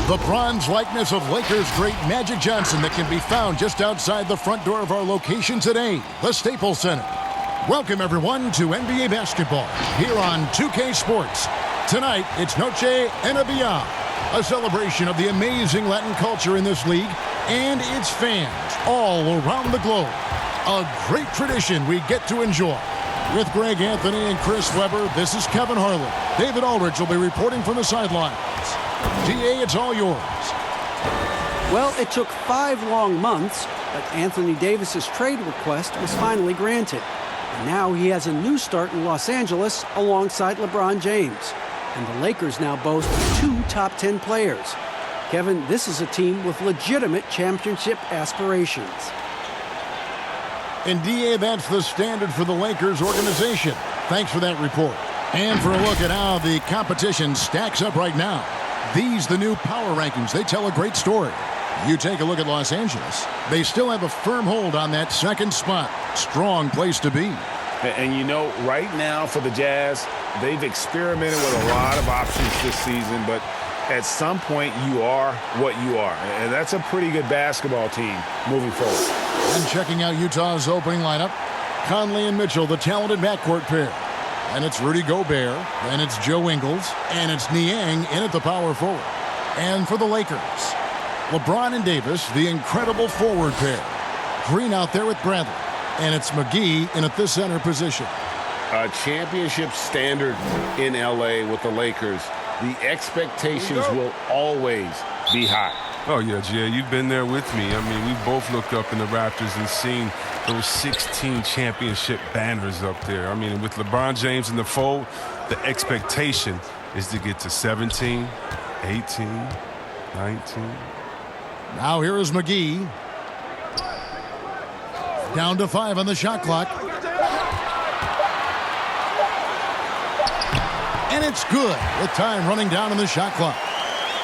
The bronze likeness of Lakers great Magic Johnson that can be found just outside the front door of our location today, the Staples Center. Welcome, everyone, to NBA basketball here on 2K Sports. Tonight, it's InterimNBA, a celebration of the amazing Latin culture in this league and its fans all around the globe. A great tradition we get to enjoy. With Greg Anthony and Chris Webber, this is Kevin Harlan. David Aldridge will be reporting from the sidelines. DA, it's all yours. Well, it took 5 long months, but Anthony Davis's trade request was finally granted. And now he has a new start in Los Angeles alongside LeBron James. And the Lakers now boast 2 top 10 players. Kevin, this is a team with legitimate championship aspirations. And DA, that's the standard for the Lakers organization. Thanks for that report. And for a look at how the competition stacks up right now. These, the new power rankings, they tell a great story. You take a look at Los Angeles. They still have a firm hold on that second spot. Strong place to be. And you know, right now for the Jazz, they've experimented with a lot of options this season, but at some point you are what you are. And that's a pretty good basketball team moving forward. And checking out Utah's opening lineup, Conley and Mitchell, the talented backcourt pair. And it's Rudy Gobert, and it's Joe Ingles, and it's Niang in at the power forward. And for the Lakers, LeBron and Davis, the incredible forward pair. Green out there with Bradley, and it's McGee in at the center position. A championship standard in L.A. with the Lakers. The expectations will always be high. Oh, yeah, Jay, you've been there with me. I mean, we both looked up in the rafters and seen those 16 championship banners up there. I mean, with LeBron James in the fold, the expectation is to get to 17, 18, 19. Now here is McGee. Down to 5 on the shot clock. And it's good with time running down on the shot clock.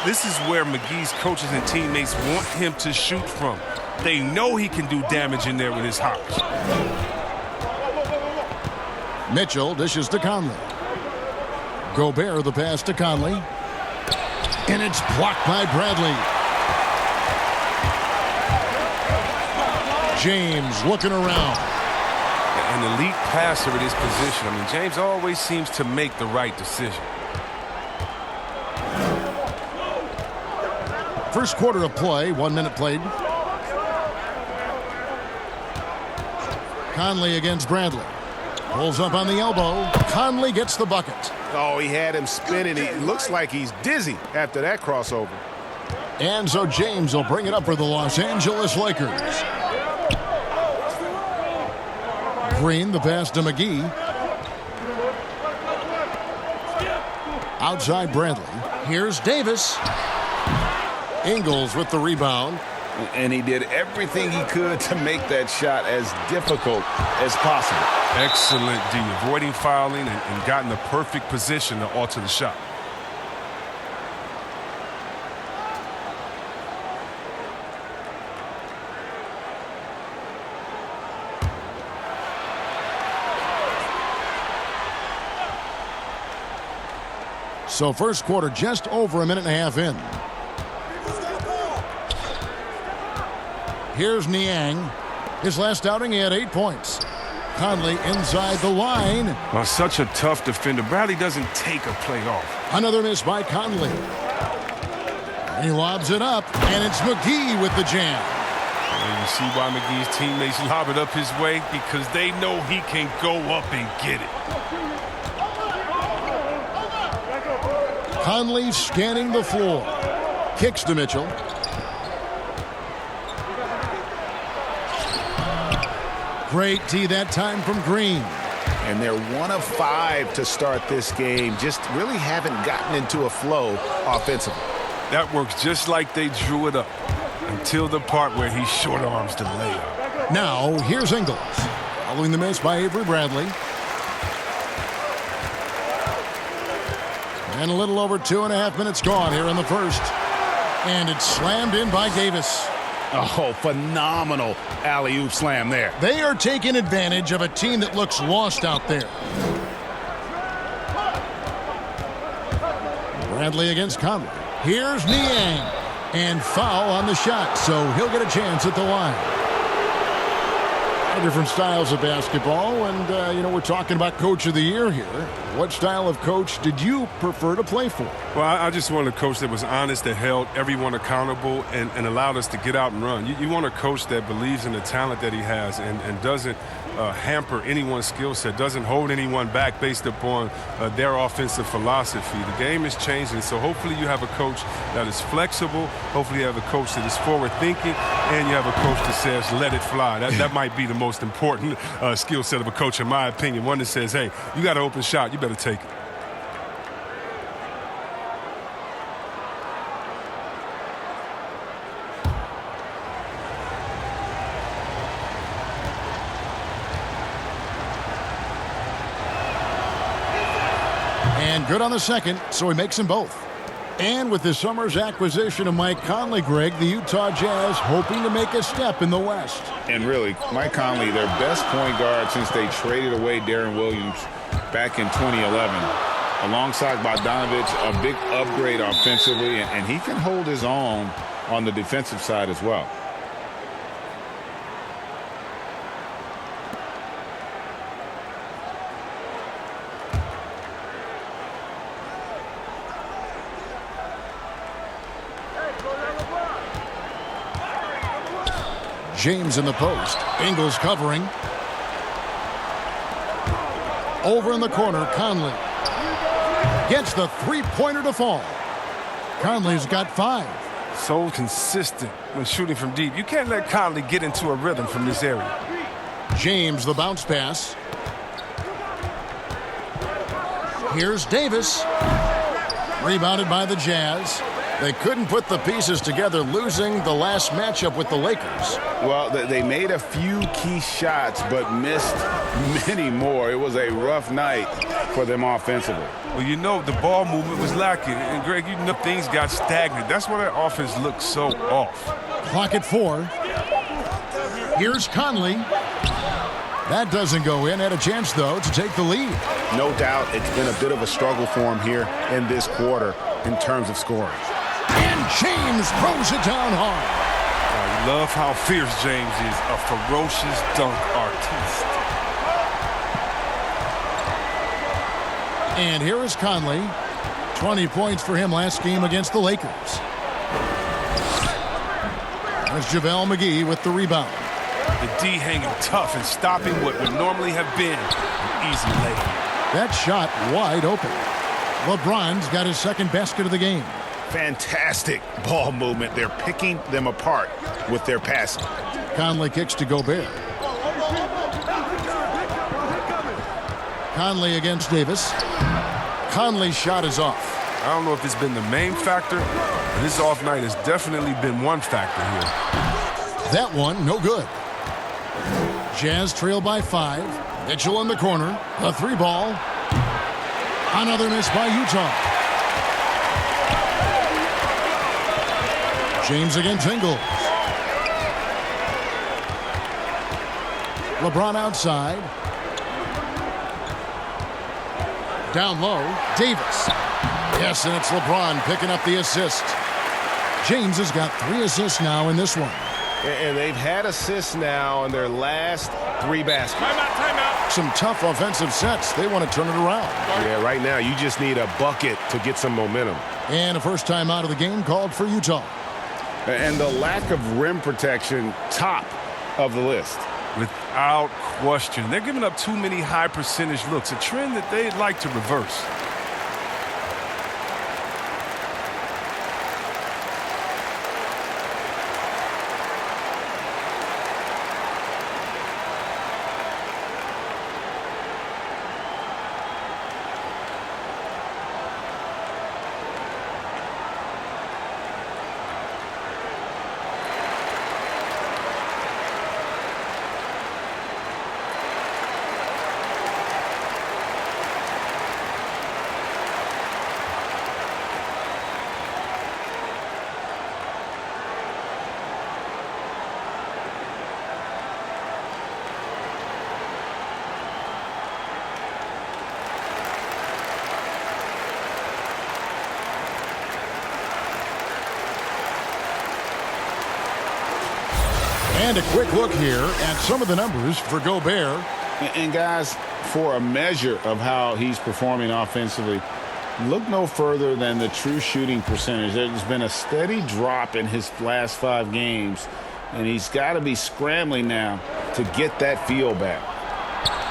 This is where McGee's coaches and teammates want him to shoot from. They know he can do damage in there with his hops. Mitchell dishes to Conley. Gobert the pass to Conley. And it's blocked by Bradley. James looking around. An elite passer in his position. I mean, James always seems to make the right decision. First quarter of play, 1 minute played. Conley against Bradley. Pulls up on the elbow. Conley gets the bucket. Oh, he had him spinning. It looks like he's dizzy after that crossover. And so James will bring it up for the Los Angeles Lakers. Green, the pass to McGee. Outside Bradley. Here's Davis. Ingles with the rebound. And he did everything he could to make that shot as difficult as possible. Excellent D, avoiding fouling and got in the perfect position to alter the shot. So first quarter just over a minute and a half in. Here's Niang. His last outing, he had 8 points. Conley inside the line. Well, such a tough defender. Bradley doesn't take a play off. Another miss by Conley. He lobs it up, and it's McGee with the jam. And you see why McGee's teammates lob it up his way? Because they know he can go up and get it. Conley scanning the floor. Kicks to Mitchell. Great tee that time from Green. And they're 1 of 5 to start this game. Just really haven't gotten into a flow offensively. That works just like they drew it up until the part where he short arms the layup. Now, here's Ingles. Following the miss by Avery Bradley. And a little over 2.5 minutes gone here in the first. And it's slammed in by Davis. Oh, phenomenal alley-oop slam there. They are taking advantage of a team that looks lost out there. Bradley against Conley. Here's Niang. And foul on the shot, so he'll get a chance at the line. Different styles of basketball, and, we're talking about Coach of the Year here. What style of coach did you prefer to play for? Well, I just wanted a coach that was honest, that held everyone accountable, and allowed us to get out and run. You want a coach that believes in the talent that he has and doesn't hamper anyone's skill set, doesn't hold anyone back based upon their offensive philosophy. The game is changing, so hopefully you have a coach that is flexible. Hopefully you have a coach that is forward-thinking, and you have a coach that says, let it fly. That might be the most important skill set of a coach, in my opinion. One that says, hey, you got an open shot, you better take it. And good on the second, so he makes them both. And with this summer's acquisition of Mike Conley, Greg, the Utah Jazz hoping to make a step in the West. And really, Mike Conley, their best point guard since they traded away Darren Williams back in 2011. Alongside Bogdanovich, a big upgrade offensively, and he can hold his own on the defensive side as well. James in the post. Ingles covering. Over in the corner, Conley gets the three-pointer to fall. Conley's got 5. So consistent when shooting from deep. You can't let Conley get into a rhythm from this area. James, the bounce pass. Here's Davis. Rebounded by the Jazz. They couldn't put the pieces together, losing the last matchup with the Lakers. Well, they made a few key shots, but missed many more. It was a rough night for them offensively. Well, the ball movement was lacking. And, Greg, things got stagnant. That's why their offense looked so off. Clock at 4. Here's Conley. That doesn't go in. Had a chance, though, to take the lead. No doubt it's been a bit of a struggle for him here in this quarter in terms of scoring. And James throws it down hard. I love how fierce James is, a ferocious dunk artiste. And here is Conley. 20 points for him last game against the Lakers. There's JaVale McGee with the rebound. The D hanging tough and stopping what would normally have been an easy layup. That shot wide open. LeBron's got his second basket of the game. Fantastic ball movement. They're picking them apart with their passing. Conley kicks to Gobert. Conley against Davis. Conley's shot is off. I don't know if it's been the main factor, but his off night has definitely been one factor here. That one, no good. Jazz trail by 5. Mitchell in the corner. A 3-ball. Another miss by Utah. James against Ingles. LeBron outside. Down low, Davis. Yes, and it's LeBron picking up the assist. James has got 3 assists now in this one. And they've had assists now in their last 3 baskets. Timeout. Some tough offensive sets. They want to turn it around. Yeah, right now you just need a bucket to get some momentum. And a first time out of the game called for Utah. And the lack of rim protection, top of the list. Without question. They're giving up too many high percentage looks, a trend that they'd like to reverse. And a quick look here at some of the numbers for Gobert. And guys, for a measure of how he's performing offensively, look no further than the true shooting percentage. There's been a steady drop in his last 5 games, and he's got to be scrambling now to get that feel back.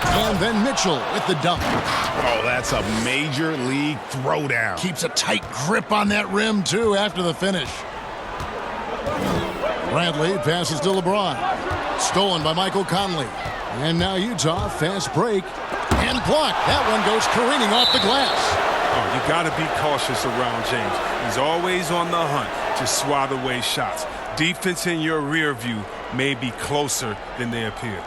And then Mitchell with the dunk. Oh, that's a major league throwdown. Keeps a tight grip on that rim, too, after the finish. Bradley passes to LeBron. Stolen by Michael Conley. And now Utah, fast break. And blocked. That one goes careening off the glass. Oh, you got to be cautious around James. He's always on the hunt to swat away shots. Defense in your rear view may be closer than they appear.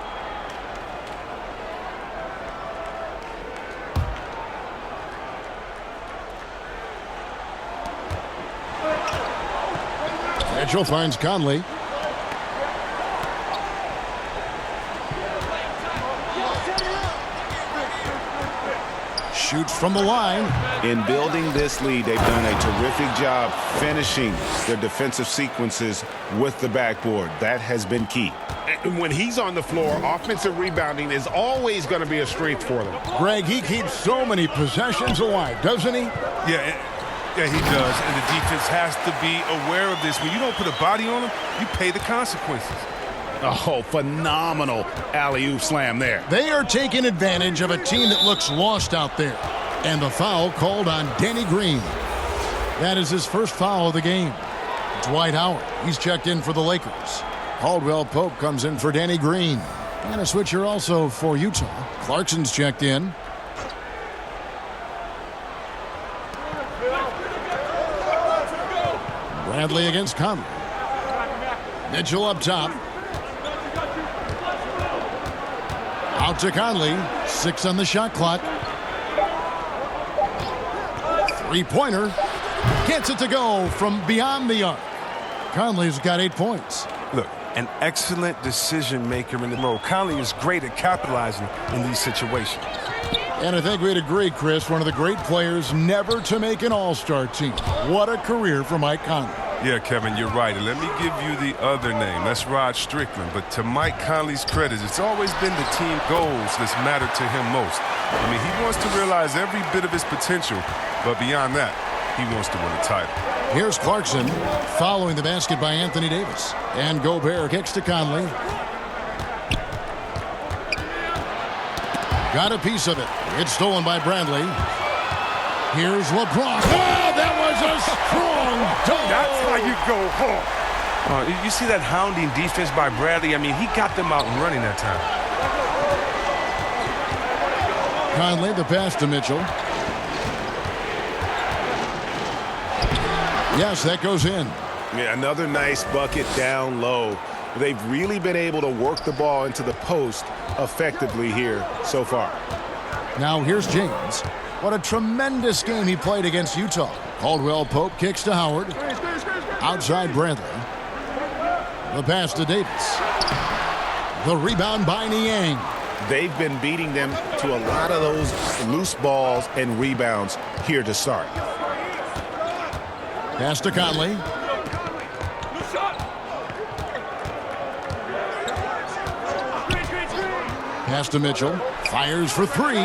Mitchell finds Conley. Shoots from the line. In building this lead, they've done a terrific job finishing their defensive sequences with the backboard. That has been key. And when he's on the floor, offensive rebounding is always going to be a strength for them. Greg, he keeps so many possessions alive, doesn't he? Yeah, he does. And the defense has to be aware of this. When you don't put a body on him, you pay the consequences. Oh, phenomenal alley-oop slam there. They are taking advantage of a team that looks lost out there. And the foul called on Danny Green. That is his first foul of the game. Dwight Howard, he's checked in for the Lakers. Caldwell Pope comes in for Danny Green. And a switcher also for Utah. Clarkson's checked in. Bradley against Conley. Mitchell up top. Out to Conley. 6 on the shot clock. Three-pointer. Gets it to go from beyond the arc. Conley's got 8 points. Look, an excellent decision maker in the role. Conley is great at capitalizing in these situations. And I think we'd agree, Chris, one of the great players never to make an all-star team. What a career for Mike Conley. Yeah, Kevin, you're right. And let me give you the other name. That's Rod Strickland. But to Mike Conley's credit, it's always been the team goals that's mattered to him most. I mean, he wants to realize every bit of his potential. But beyond that, he wants to win a title. Here's Clarkson following the basket by Anthony Davis. And Gobert kicks to Conley. Got a piece of it. It's stolen by Bradley. Here's LeBron. Oh, that was a strong dunk. That's how you go home. You see that hounding defense by Bradley? I mean, he got them out and running that time. Conley, the pass to Mitchell. Yes, that goes in. Yeah, another nice bucket down low. They've really been able to work the ball into the post effectively here so far. Now here's James. What a tremendous game he played against Utah. Caldwell Pope kicks to Howard. Outside Bradley. The pass to Davis. The rebound by Niang. They've been beating them to a lot of those loose balls and rebounds here to start. Pass to Conley. Pass to Mitchell. Fires for 3.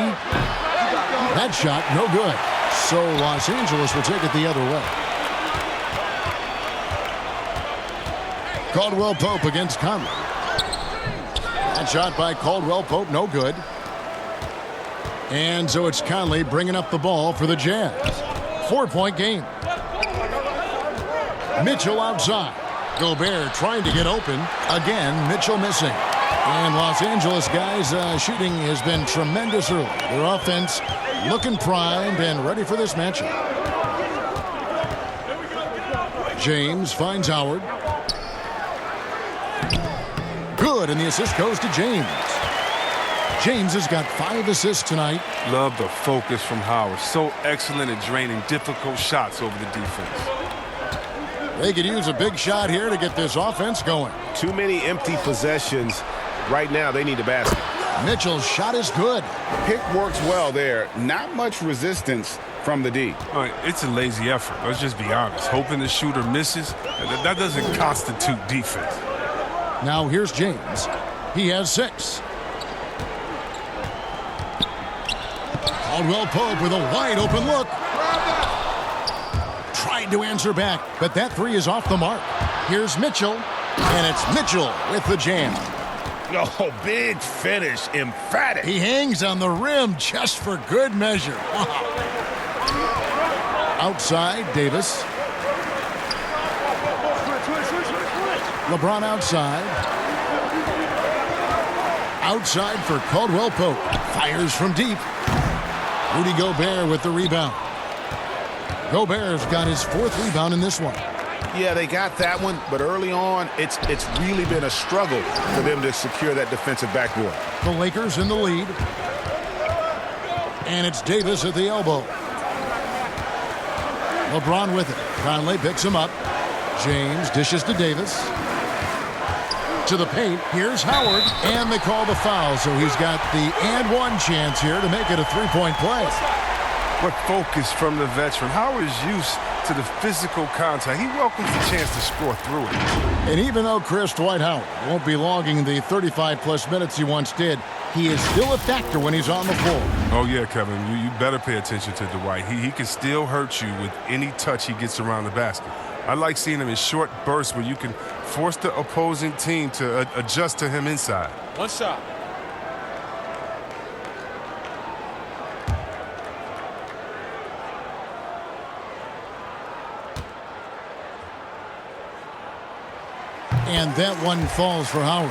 That shot, no good. So Los Angeles will take it the other way. Caldwell Pope against Conley. That shot by Caldwell Pope, no good. And so it's Conley bringing up the ball for the Jazz. 4-point game. Mitchell outside. Gobert trying to get open. Again, Mitchell missing. And Los Angeles guys, shooting has been tremendous early. Their offense looking primed and ready for this matchup. James finds Howard. Good, and the assist goes to James. James has got 5 assists tonight. Love the focus from Howard. So excellent at draining difficult shots over the defense. They could use a big shot here to get this offense going. Too many empty possessions. Right now, they need a basket. Mitchell's shot is good. Pick works well there. Not much resistance from the D. All right, it's a lazy effort. Let's just be honest. Hoping the shooter misses, that doesn't constitute defense. Now here's James. He has 6. Caldwell Pope with a wide open look. Tried to answer back, but that 3 is off the mark. Here's Mitchell, and it's Mitchell with the jam. Oh, big finish, emphatic. He hangs on the rim just for good measure. Wow. Outside, Davis. LeBron outside. Outside for Caldwell Pope. Fires from deep. Rudy Gobert with the rebound. Gobert's got his 4th rebound in this one. Yeah, they got that one, but early on, it's really been a struggle for them to secure that defensive backboard. The Lakers in the lead. And it's Davis at the elbow. LeBron with it. Conley picks him up. James dishes to Davis. To the paint. Here's Howard. And they call the foul, so he's got the and one chance here to make it a 3-point play. What focus from the veteran. Howard is used to the physical contact. He welcomes the chance to score through it. And even though Chris Dwight Howard won't be logging the 35-plus minutes he once did, he is still a factor when he's on the floor. Oh, yeah, Kevin. You better pay attention to Dwight. He can still hurt you with any touch he gets around the basket. I like seeing him in short bursts where you can force the opposing team to adjust to him inside. One shot. And that one falls for Howard.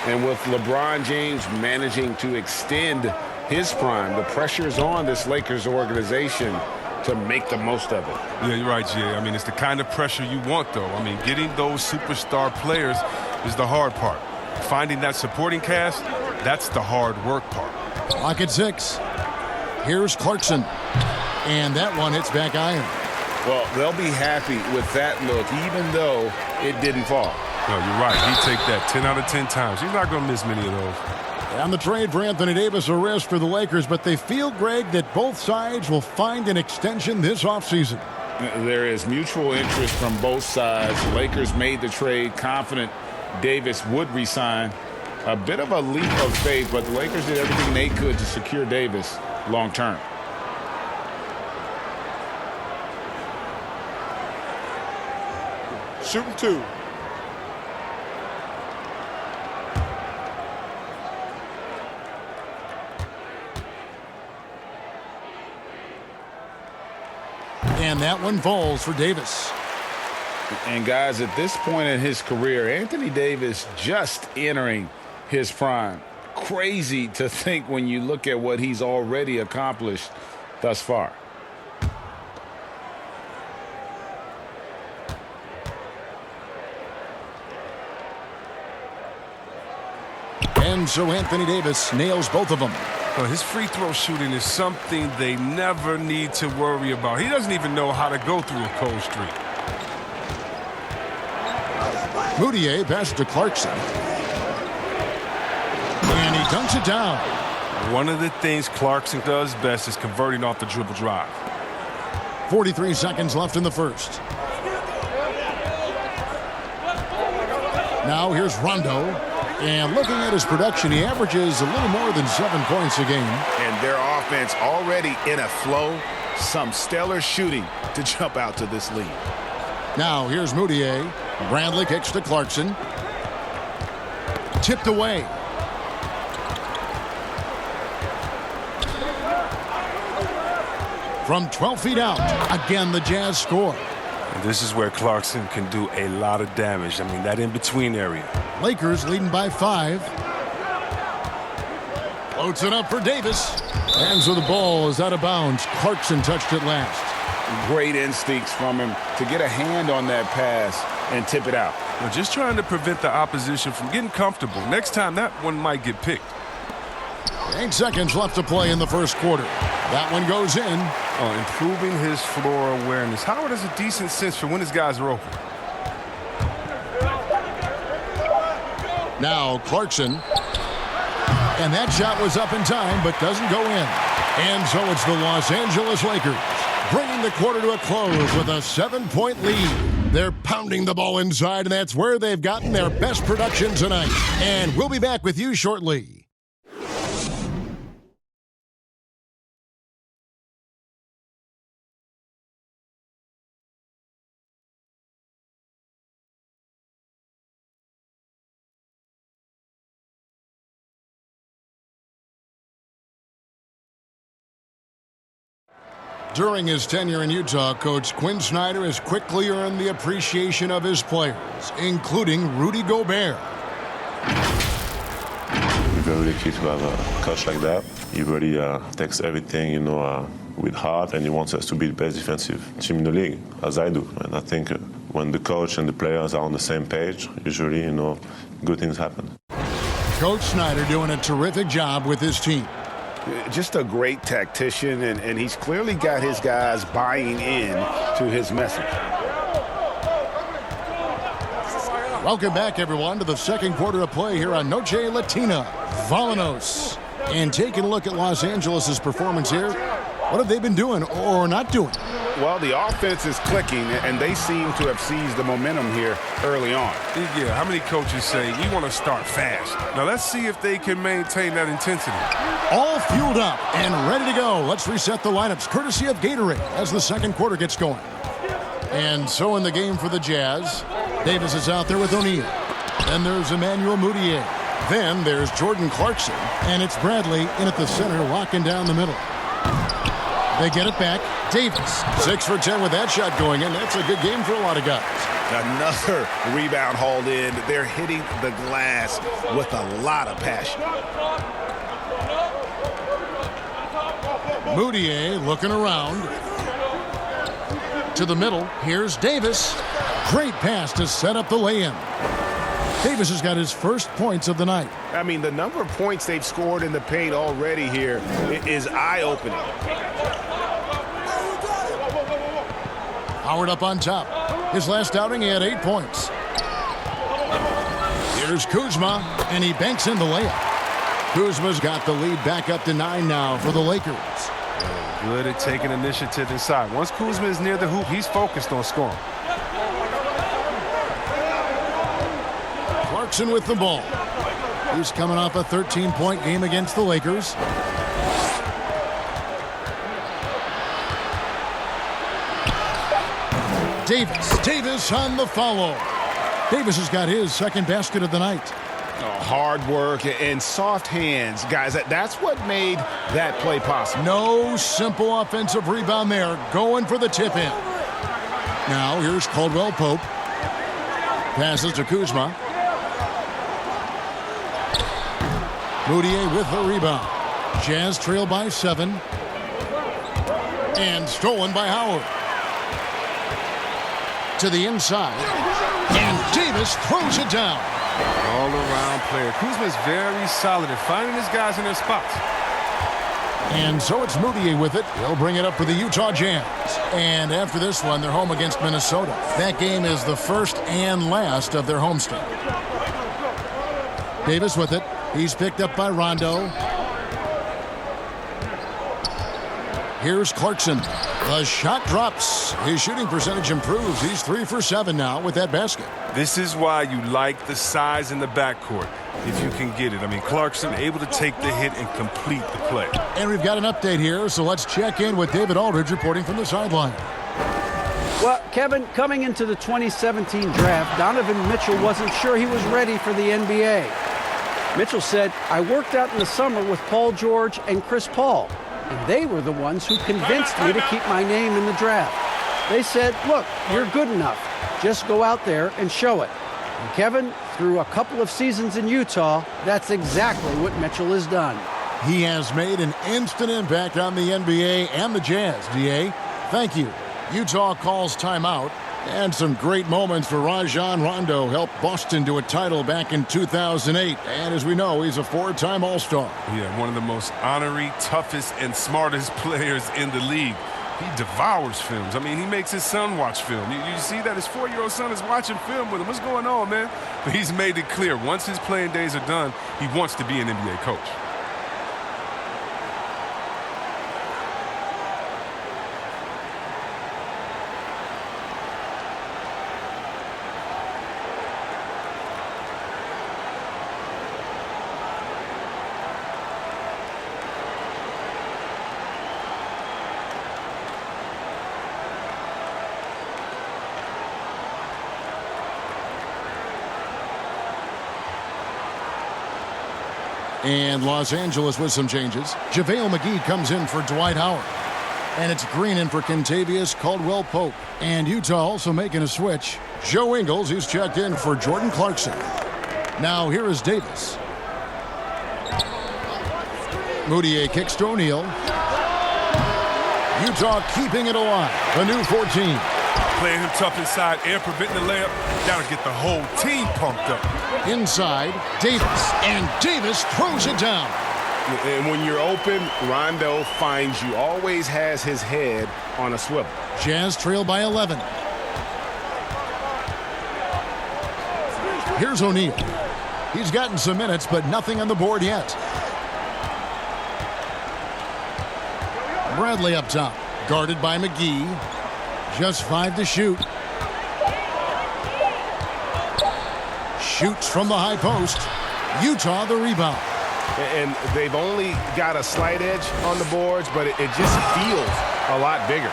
And with LeBron James managing to extend his prime, the pressure is on this Lakers organization to make the most of it. Yeah, you're right, Jay. I mean, it's the kind of pressure you want, though. I mean, getting those superstar players is the hard part. Finding that supporting cast, that's the hard work part. Clock at 6. Here's Clarkson. And that one hits back iron. Well, they'll be happy with that look, even though it didn't fall. No, you're right. He'd take that 10 out of 10 times. He's not going to miss many of those. And the trade for Anthony Davis, a risk for the Lakers, but they feel, Greg, that both sides will find an extension this offseason. There is mutual interest from both sides. The Lakers made the trade confident Davis would resign. A bit of a leap of faith, but the Lakers did everything they could to secure Davis long term. Shooting 2. And that one falls for Davis. And guys, at this point in his career, Anthony Davis just entering his prime. Crazy to think when you look at what he's already accomplished thus far. And so Anthony Davis nails both of them. Well, his free throw shooting is something they never need to worry about. He doesn't even know how to go through a cold streak. Moutier passes to Clarkson. And he dunks it down. One of the things Clarkson does best is converting off the dribble drive. 43 seconds left in the first. Now here's Rondo. And looking at his production, he averages a little more than 7 points a game. And their offense already in a flow. Some stellar shooting to jump out to this lead. Now here's Moutier. Bradley kicks to Clarkson. Tipped away. From 12 feet out, again the Jazz score. And this is where Clarkson can do a lot of damage. I mean, that in-between area. Lakers leading by 5. Floats it up for Davis. And so the ball is out of bounds. Clarkson touched it last. Great instincts from him to get a hand on that pass and tip it out. Well, just trying to prevent the opposition from getting comfortable. Next time, that one might get picked. 8 seconds left to play in the first quarter. That one goes in. Oh, improving his floor awareness. Howard has a decent sense for when his guys are open. Now Clarkson. And that shot was up in time, but doesn't go in. And so it's the Los Angeles Lakers bringing the quarter to a close with a 7-point lead. They're pounding the ball inside, and that's where they've gotten their best production tonight. And we'll be back with you shortly. During his tenure in Utah, Coach Quinn Snyder has quickly earned the appreciation of his players, including Rudy Gobert. We're very lucky to have a coach like that. He really takes everything, with heart, and he wants us to be the best defensive team in the league, as I do. And I think when the coach and the players are on the same page, usually, good things happen. Coach Snyder doing a terrific job with his team. Just a great tactician, and he's clearly got his guys buying in to his message. Welcome back, everyone, to the second quarter of play here on Noche Latina. Volanos. And taking a look at Los Angeles' performance here, what have they been doing or not doing? Well, the offense is clicking, and they seem to have seized the momentum here early on. Yeah, how many coaches say, we want to start fast? Now, let's see if they can maintain that intensity. All fueled up and ready to go. Let's reset the lineups, courtesy of Gatorade, as the second quarter gets going. And so in the game for the Jazz, Davis is out there with O'Neal. Then there's Emmanuel Mudiay. Then there's Jordan Clarkson. And it's Bradley in at the center, locking down the middle. They get it back. Davis, 6 for 10 with that shot going in. That's a good game for a lot of guys. Another rebound hauled in. They're hitting the glass with a lot of passion. Mudiay looking around. To the middle. Here's Davis. Great pass to set up the lay-in. Davis has got his first points of the night. I mean, the number of points they've scored in the paint already here is eye-opening. Howard up on top. His last outing, he had 8 points. Here's Kuzma, and he banks in the layup. Kuzma's got the lead back up to 9 now for the Lakers. Good at taking initiative inside. Once Kuzma is near the hoop, he's focused on scoring. Clarkson with the ball. He's coming off a 13-point game against the Lakers. Davis on the follow. Davis has got his second basket of the night. Hard work and soft hands. Guys, that's what made that play possible. No simple offensive rebound there. Going for the tip-in. Now here's Caldwell Pope. Passes to Kuzma. Mudiay with the rebound. Jazz trail by 7. And stolen by Howard. To the inside. And Davis throws it down. All-around player. Kuzma is very solid at finding his guys in their spots. And so it's Mudiay with it. He'll bring it up for the Utah Jazz. And after this one, they're home against Minnesota. That game is the first and last of their homestand. Davis with it. He's picked up by Rondo. Here's Clarkson. The shot drops. His shooting percentage improves. He's 3 for 7 now with that basket. This is why you like the size in the backcourt, if you can get it. I mean, Clarkson able to take the hit and complete the play. And we've got an update here, so let's check in with David Aldridge reporting from the sideline. Well, Kevin, coming into the 2017 draft, Donovan Mitchell wasn't sure he was ready for the NBA. Mitchell said, "I worked out in the summer with Paul George and Chris Paul, and they were the ones who convinced me to keep my name in the draft. They said, look, you're good enough. Just go out there and show it." And Kevin, through a couple of seasons in Utah, that's exactly what Mitchell has done. He has made an instant impact on the NBA and the Jazz, DA. Thank you. Utah calls timeout. And some great moments for Rajon Rondo. Helped Boston to a title back in 2008. And as we know, he's a 4-time All-Star. Yeah, one of the most honorary, toughest, and smartest players in the league. He devours films. I mean, he makes his son watch film. You see that his 4-year-old son is watching film with him. What's going on, man? But he's made it clear, once his playing days are done, he wants to be an NBA coach. And Los Angeles with some changes. JaVale McGee comes in for Dwight Howard. And it's Green in for Kentavious Caldwell-Pope. And Utah also making a switch. Joe Ingles, he's checked in for Jordan Clarkson. Now here is Davis. Moutier kicks to O'Neal. Utah keeping it alive. A new 14. Playing him tough inside, air preventing the layup. Got to get the whole team pumped up. Inside, Davis. And Davis throws it down. And when you're open, Rondo finds you. Always has his head on a swivel. Jazz trail by 11. Here's O'Neal. He's gotten some minutes, but nothing on the board yet. Bradley up top, guarded by McGee. Just 5 to shoot. Shoots from the high post. Utah the rebound. And they've only got a slight edge on the boards, but it just feels a lot bigger.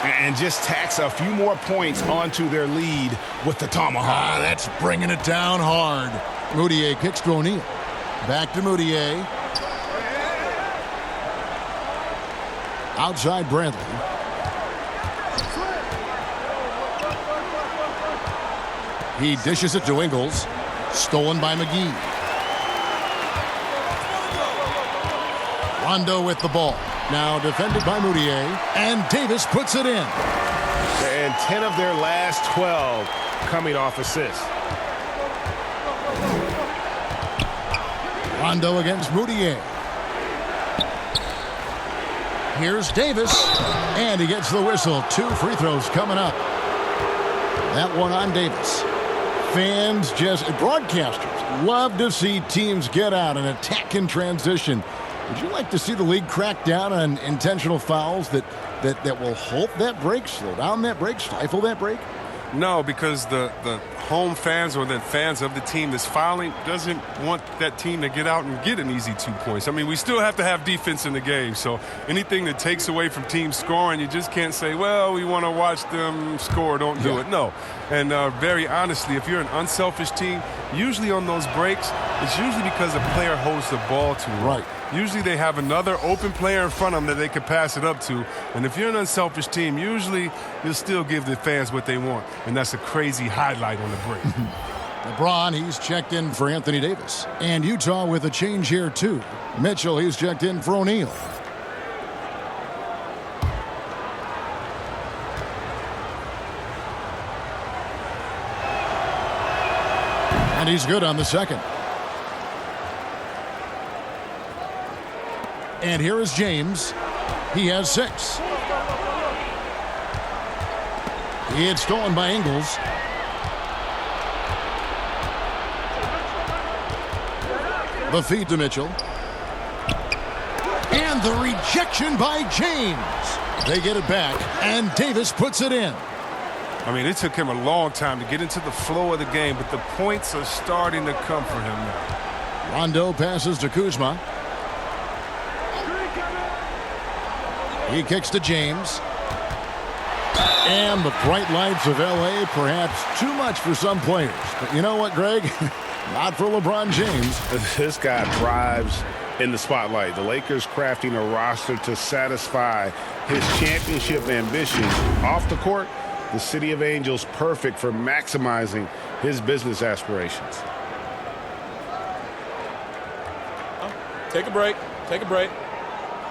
And just tacks a few more points onto their lead with the tomahawk. That's bringing it down hard. Moutier kicks to O'Neal. Back to Moutier. Outside Bradley. He dishes it to Ingles. Stolen by McGee. Rondo with the ball. Now defended by Moutier. And Davis puts it in. And 10 of their last 12 coming off assists. Rondo against Moutier. Here's Davis. And he gets the whistle. 2 free throws coming up. That one on Davis. Fans, broadcasters love to see teams get out and attack in transition. Would you like to see the league crack down on intentional fouls that will halt that break, slow down that break, stifle that break? No, because the home fans or the fans of the team that's fouling doesn't want that team to get out and get an easy 2 points. I mean, we still have to have defense in the game. So anything that takes away from teams scoring, you just can't say, well, we want to watch them score. Don't do it. No. And very honestly, if you're an unselfish team, usually on those breaks, it's usually because a player holds the ball too long. Right. Usually they have another open player in front of them that they can pass it up to. And if you're an unselfish team, usually you'll still give the fans what they want. And that's a crazy highlight on the break. LeBron, he's checked in for Anthony Davis. And Utah with a change here, too. Mitchell, he's checked in for O'Neal. And he's good on the second. And here is James. He has 6. It's stolen by Ingles. The feed to Mitchell. And the rejection by James. They get it back, and Davis puts it in. I mean, it took him a long time to get into the flow of the game, but the points are starting to come for him now. Rondo passes to Kuzma. He kicks to James. And the bright lights of L.A. perhaps too much for some players. But you know what, Greg? Not for LeBron James. This guy thrives in the spotlight. The Lakers crafting a roster to satisfy his championship ambitions. Off the court, the City of Angels perfect for maximizing his business aspirations. Take a break. Take a break.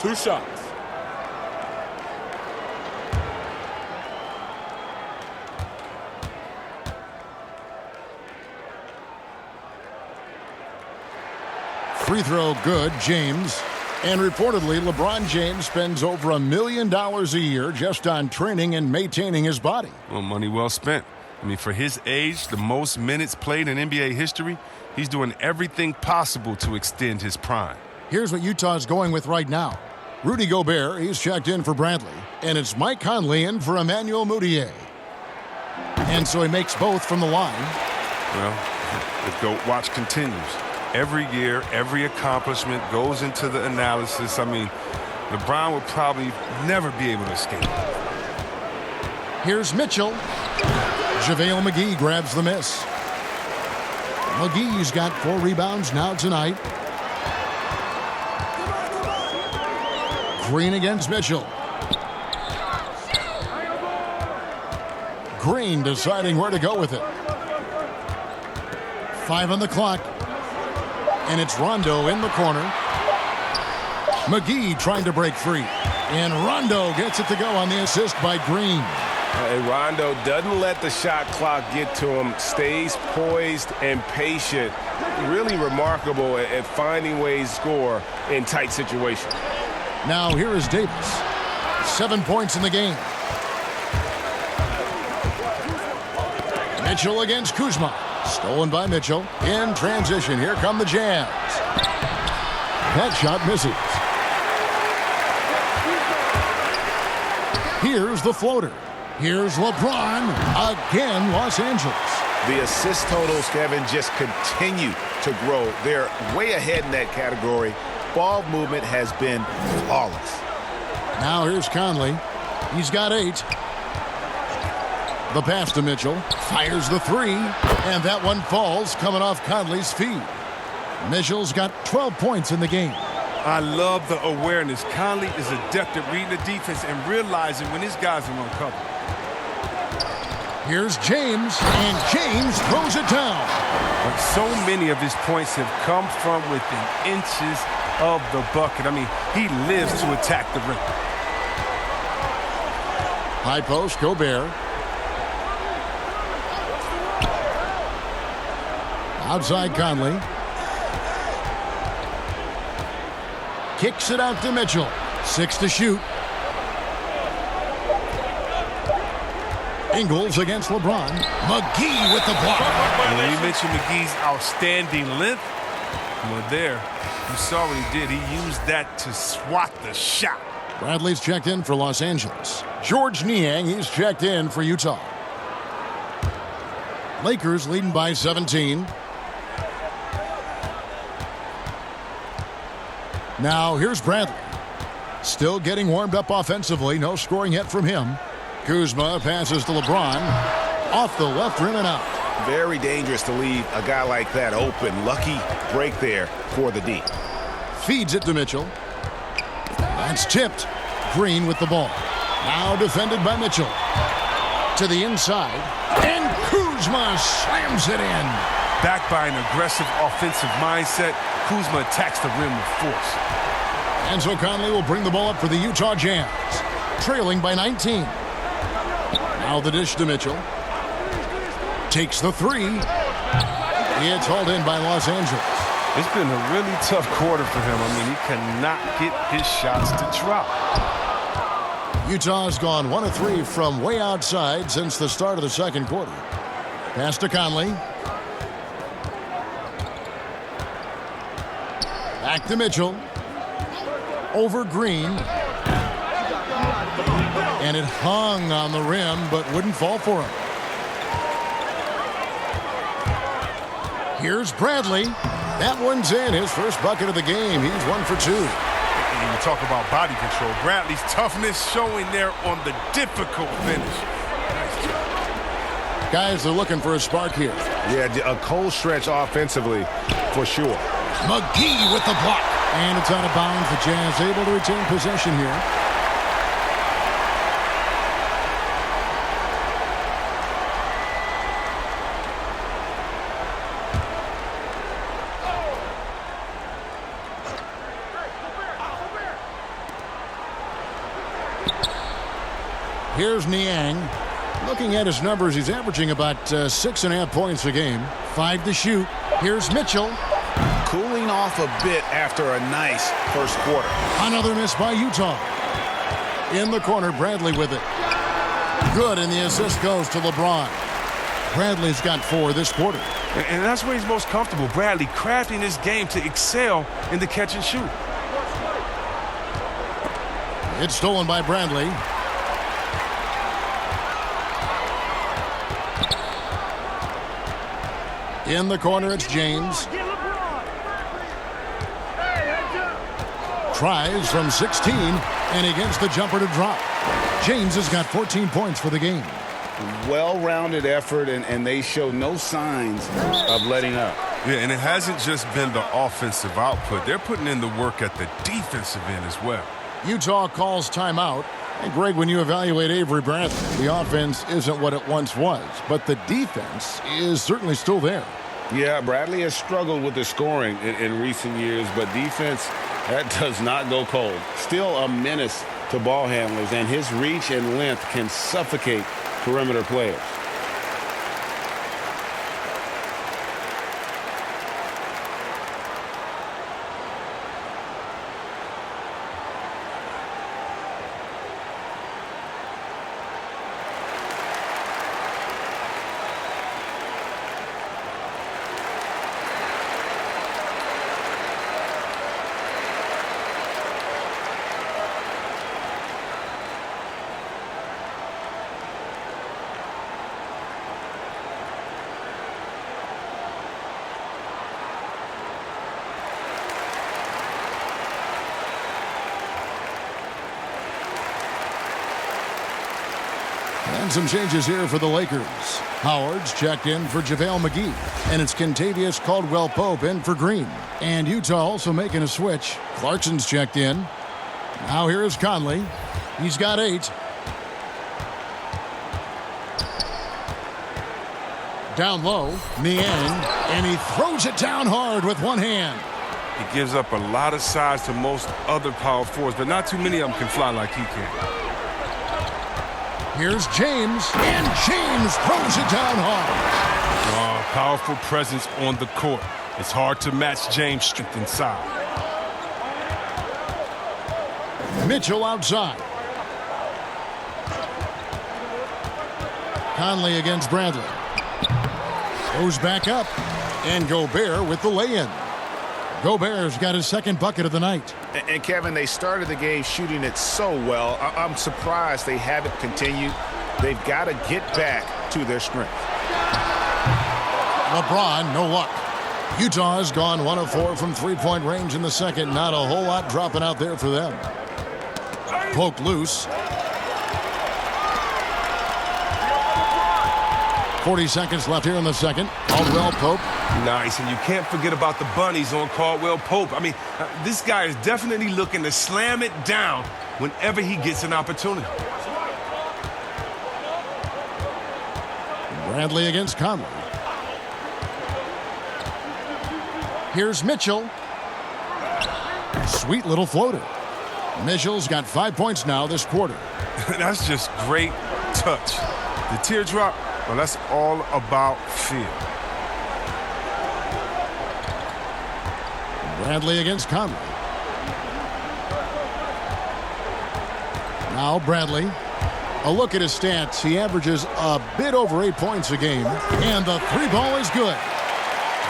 2 shots. Free throw good, James. And reportedly, LeBron James spends over $1 million a year just on training and maintaining his body. Well, money well spent. I mean, for his age, the most minutes played in NBA history, he's doing everything possible to extend his prime. Here's what Utah's going with right now. Rudy Gobert, he's checked in for Bradley. And it's Mike Conley in for Emmanuel Moutier. And so he makes both from the line. Well, the GOAT watch continues. Every year, every accomplishment goes into the analysis. I mean, LeBron will probably never be able to escape. Here's Mitchell. JaVale McGee grabs the miss. McGee's got 4 rebounds now tonight. Green against Mitchell. Green deciding where to go with it. 5 on the clock. And it's Rondo in the corner. McGee trying to break free. And Rondo gets it to go on the assist by Green. And Rondo doesn't let the shot clock get to him, stays poised and patient. Really remarkable at finding ways to score in tight situations. Now here is Davis. 7 points in the game. Mitchell against Kuzma. Stolen by Mitchell. In transition, here come the Jazz. That shot misses. Here's the floater. Here's LeBron. Again, Los Angeles. The assist totals, Kevin, just continue to grow. They're way ahead in that category. Ball movement has been flawless. Now here's Conley. He's got 8. The pass to Mitchell. Fires the 3. And that one falls coming off Conley's feet. Mitchell's got 12 points in the game. I love the awareness. Conley is adept at reading the defense and realizing when his guys are on cover. Here's James, and James throws it down. But so many of his points have come from within inches of the bucket. I mean, he lives to attack the rim. High post, Gobert. Outside Conley. Kicks it out to Mitchell. 6 to shoot. Ingles against LeBron. McGee with the block. And we mentioned McGee's outstanding length. Well, there, you saw what he did. He used that to swat the shot. Bradley's checked in for Los Angeles. George Niang, he's checked in for Utah. Lakers leading by 17. Now here's Bradley. Still getting warmed up offensively. No scoring yet from him. Kuzma passes to LeBron. Off the left rim and out. Very dangerous to leave a guy like that open. Lucky break there for the D. Feeds it to Mitchell. That's tipped. Green with the ball. Now defended by Mitchell. To the inside. And Kuzma slams it in. Backed by an aggressive offensive mindset, Kuzma attacks the rim with force. And so Conley will bring the ball up for the Utah Jazz. Trailing by 19. Now the dish to Mitchell. Takes the 3. It's hauled in by Los Angeles. It's been a really tough quarter for him. I mean, he cannot get his shots to drop. Utah's gone 1 of 3 from way outside since the start of the second quarter. Pass to Conley. Back to Mitchell. Over Green. And it hung on the rim, but wouldn't fall for him. Here's Bradley. That one's in. His first bucket of the game. He's 1 for 2. And you talk about body control. Bradley's toughness showing there on the difficult finish. Nice job. Guys, they're looking for a spark here. Yeah, a cold stretch offensively for sure. McGee with the block. And it's out of bounds. The Jazz able to retain possession here. Here's Niang. Looking at his numbers, he's averaging about 6.5 points a game. 5 to shoot. Here's Mitchell. Cooling off a bit after a nice first quarter. Another miss by Utah. In the corner, Bradley with it. Good, and the assist goes to LeBron. Bradley's got 4 this quarter. And that's where he's most comfortable. Bradley crafting his game to excel in the catch and shoot. It's stolen by Bradley. In the corner, it's James. Tries from 16, and he gets the jumper to drop. James has got 14 points for the game. Well-rounded effort, and they show no signs of letting up. Yeah, and it hasn't just been the offensive output. They're putting in the work at the defensive end as well. Utah calls timeout. And Greg, when you evaluate Avery Bradley, the offense isn't what it once was, but the defense is certainly still there. Yeah, Bradley has struggled with the scoring in recent years, but defense, that does not go cold. Still a menace to ball handlers, and his reach and length can suffocate perimeter players. And some changes here for the Lakers. Howard's checked in for JaVale McGee. And it's Kentavious Caldwell-Pope in for Green. And Utah also making a switch. Clarkson's checked in. Now here is Conley. He's got 8. Down low, Niang, and he throws it down hard with one hand. He gives up a lot of size to most other power forwards, but not too many of them can fly like he can. Here's James, and James throws it down hard. Powerful presence on the court. It's hard to match James' strength inside. Mitchell outside. Conley against Bradley. Goes back up, and Gobert with the lay-in. Gobert's got his second bucket of the night. And Kevin, they started the game shooting it so well. I'm surprised they haven't continued. They've got to get back to their strength. LeBron, no luck. Utah has gone 1 of 4 from three-point range in the second. Not a whole lot dropping out there for them. Poked loose. 40 seconds left here in the second. Caldwell-Pope. Nice, and you can't forget about the bunnies on Caldwell-Pope. I mean, this guy is definitely looking to slam it down whenever he gets an opportunity. Bradley against Conley. Here's Mitchell. Sweet little floater. Mitchell's got 5 points now this quarter. That's just great touch. The teardrop, well, that's all about feel. Bradley against Conley. Now Bradley. A look at his stats. He averages a bit over 8 points a game. And the three ball is good.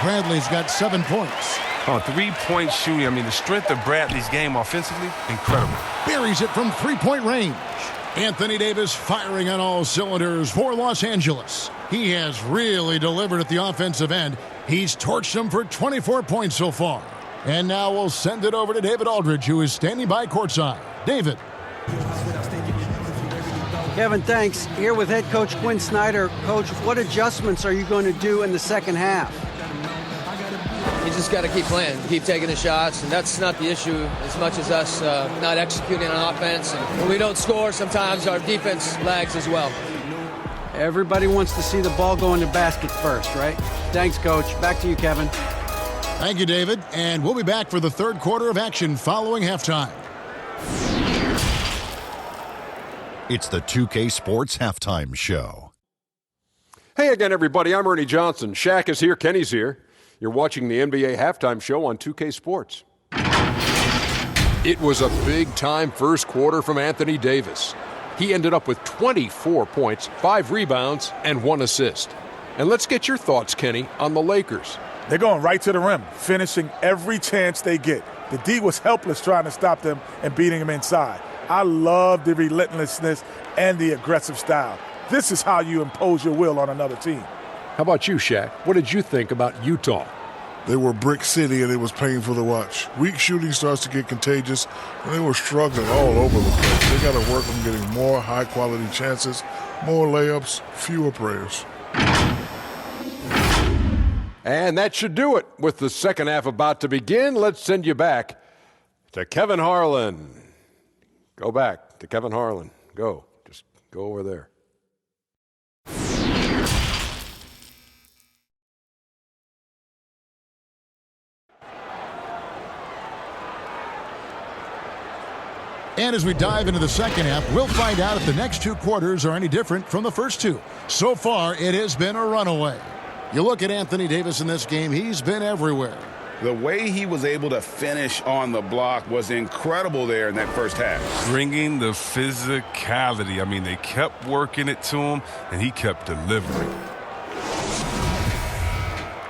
Bradley's got 7 points. Three-point shooting. I mean, the strength of Bradley's game offensively, incredible. Buries it from three-point range. Anthony Davis firing on all cylinders for Los Angeles. He has really delivered at the offensive end. He's torched them for 24 points so far. And now we'll send it over to David Aldridge, who is standing by courtside. David. Kevin, thanks. Here with head coach Quinn Snyder. Coach, what adjustments are you going to do in the second half? You just got to keep playing, keep taking the shots, and that's not the issue as much as us not executing on offense. And when we don't score, sometimes our defense lags as well. Everybody wants to see the ball go in the basket first, right? Thanks, Coach. Back to you, Kevin. Thank you, David. And we'll be back for the third quarter of action following halftime. It's the 2K Sports Halftime Show. Hey again, everybody. I'm Ernie Johnson. Shaq is here. Kenny's here. You're watching the NBA Halftime Show on 2K Sports. It was a big-time first quarter from Anthony Davis. He ended up with 24 points, 5 rebounds, and 1 assist. And let's get your thoughts, Kenny, on the Lakers. They're going right to the rim, finishing every chance they get. The D was helpless trying to stop them and beating them inside. I love the relentlessness and the aggressive style. This is how you impose your will on another team. How about you, Shaq? What did you think about Utah? They were brick city, and it was painful to watch. Weak shooting starts to get contagious, and they were struggling all over the place. They got to work on getting more high-quality chances, more layups, fewer prayers. And that should do it. With the second half about to begin, let's send you back to Kevin Harlan. Go back to Kevin Harlan. Go. Just go over there. And as we dive into the second half, we'll find out if the next two quarters are any different from the first two. So far, it has been a runaway. You look at Anthony Davis in this game, he's been everywhere. The way he was able to finish on the block was incredible there in that first half. Bringing the physicality. I mean, they kept working it to him, and he kept delivering.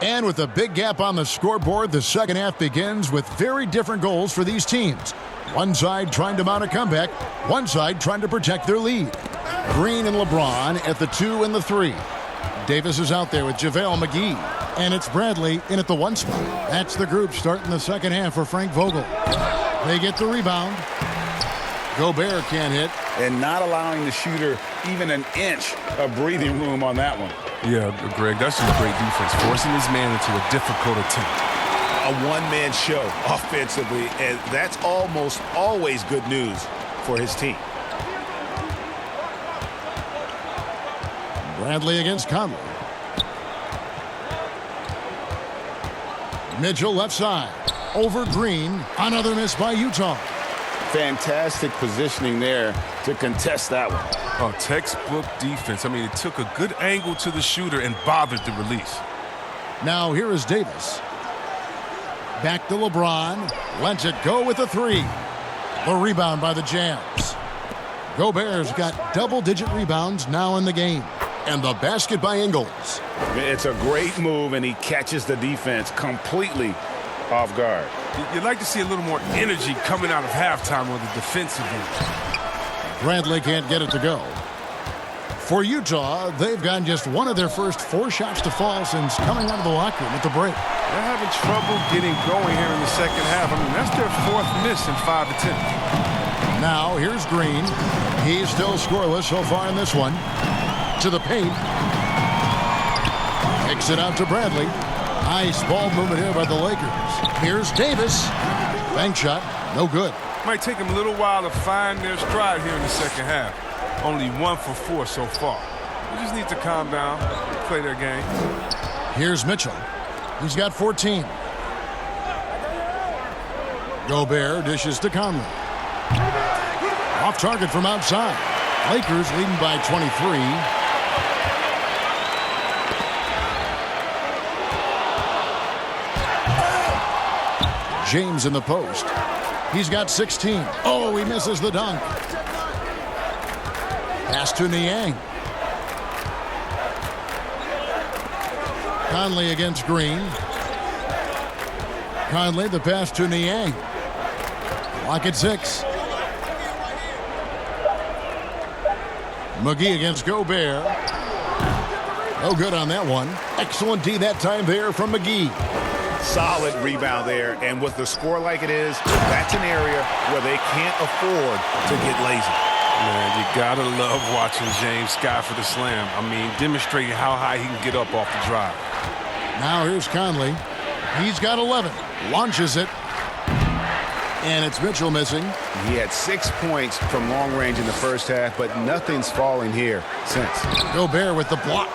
And with a big gap on the scoreboard, the second half begins with very different goals for these teams. One side trying to mount a comeback, one side trying to protect their lead. Green and LeBron at the 2 and the 3. Davis is out there with JaVale McGee. And it's Bradley in at the 1 spot. That's the group starting the second half for Frank Vogel. They get the rebound. Gobert can't hit. And not allowing the shooter even an inch of breathing room on that one. Yeah, Greg, that's just great defense. Forcing his man into a difficult attempt. A one-man show offensively, and that's almost always good news for his team. Bradley against Conley. Mitchell left side. Over Green. Another miss by Utah. Fantastic positioning there to contest that one. Oh, textbook defense. I mean, it took a good angle to the shooter and bothered the release. Now here is Davis. Back to LeBron. Lets it go with the 3. The rebound by the Jazz. Gobert's got double-digit rebounds now in the game. And the basket by Ingles. It's a great move, and he catches the defense completely off guard. You'd like to see a little more energy coming out of halftime on the defensive end. Bradley can't get it to go. For Utah, they've gotten just one of their first 4 shots to fall since coming out of the locker room at the break. They're having trouble getting going here in the second half. I mean, that's their 4th miss in 5 attempts. Now, here's Green. He's still scoreless so far in this one. To the paint. Kicks it out to Bradley. Nice ball movement here by the Lakers. Here's Davis. Bank shot. No good. Might take them a little while to find their stride here in the second half. Only 1 for 4 so far. They just need to calm down, play their game. Here's Mitchell. He's got 14. Gobert dishes to Conley. Off target from outside. Lakers leading by 23. James in the post. He's got 16. Oh, he misses the dunk. Pass to Niang. Conley against Green. Conley, the pass to Niang. Lock at 6. McGee against Gobert. No good on that one. Excellent D that time there from McGee. Solid rebound there, and with the score like it is, that's an area where they can't afford to get lazy. Man, you gotta love watching James Scott for the slam. I mean, demonstrating how high he can get up off the drive. Now here's Conley. He's got 11. Launches it. And it's Mitchell missing. He had 6 points from long range in the first half, but nothing's falling here since. Gobert with the block.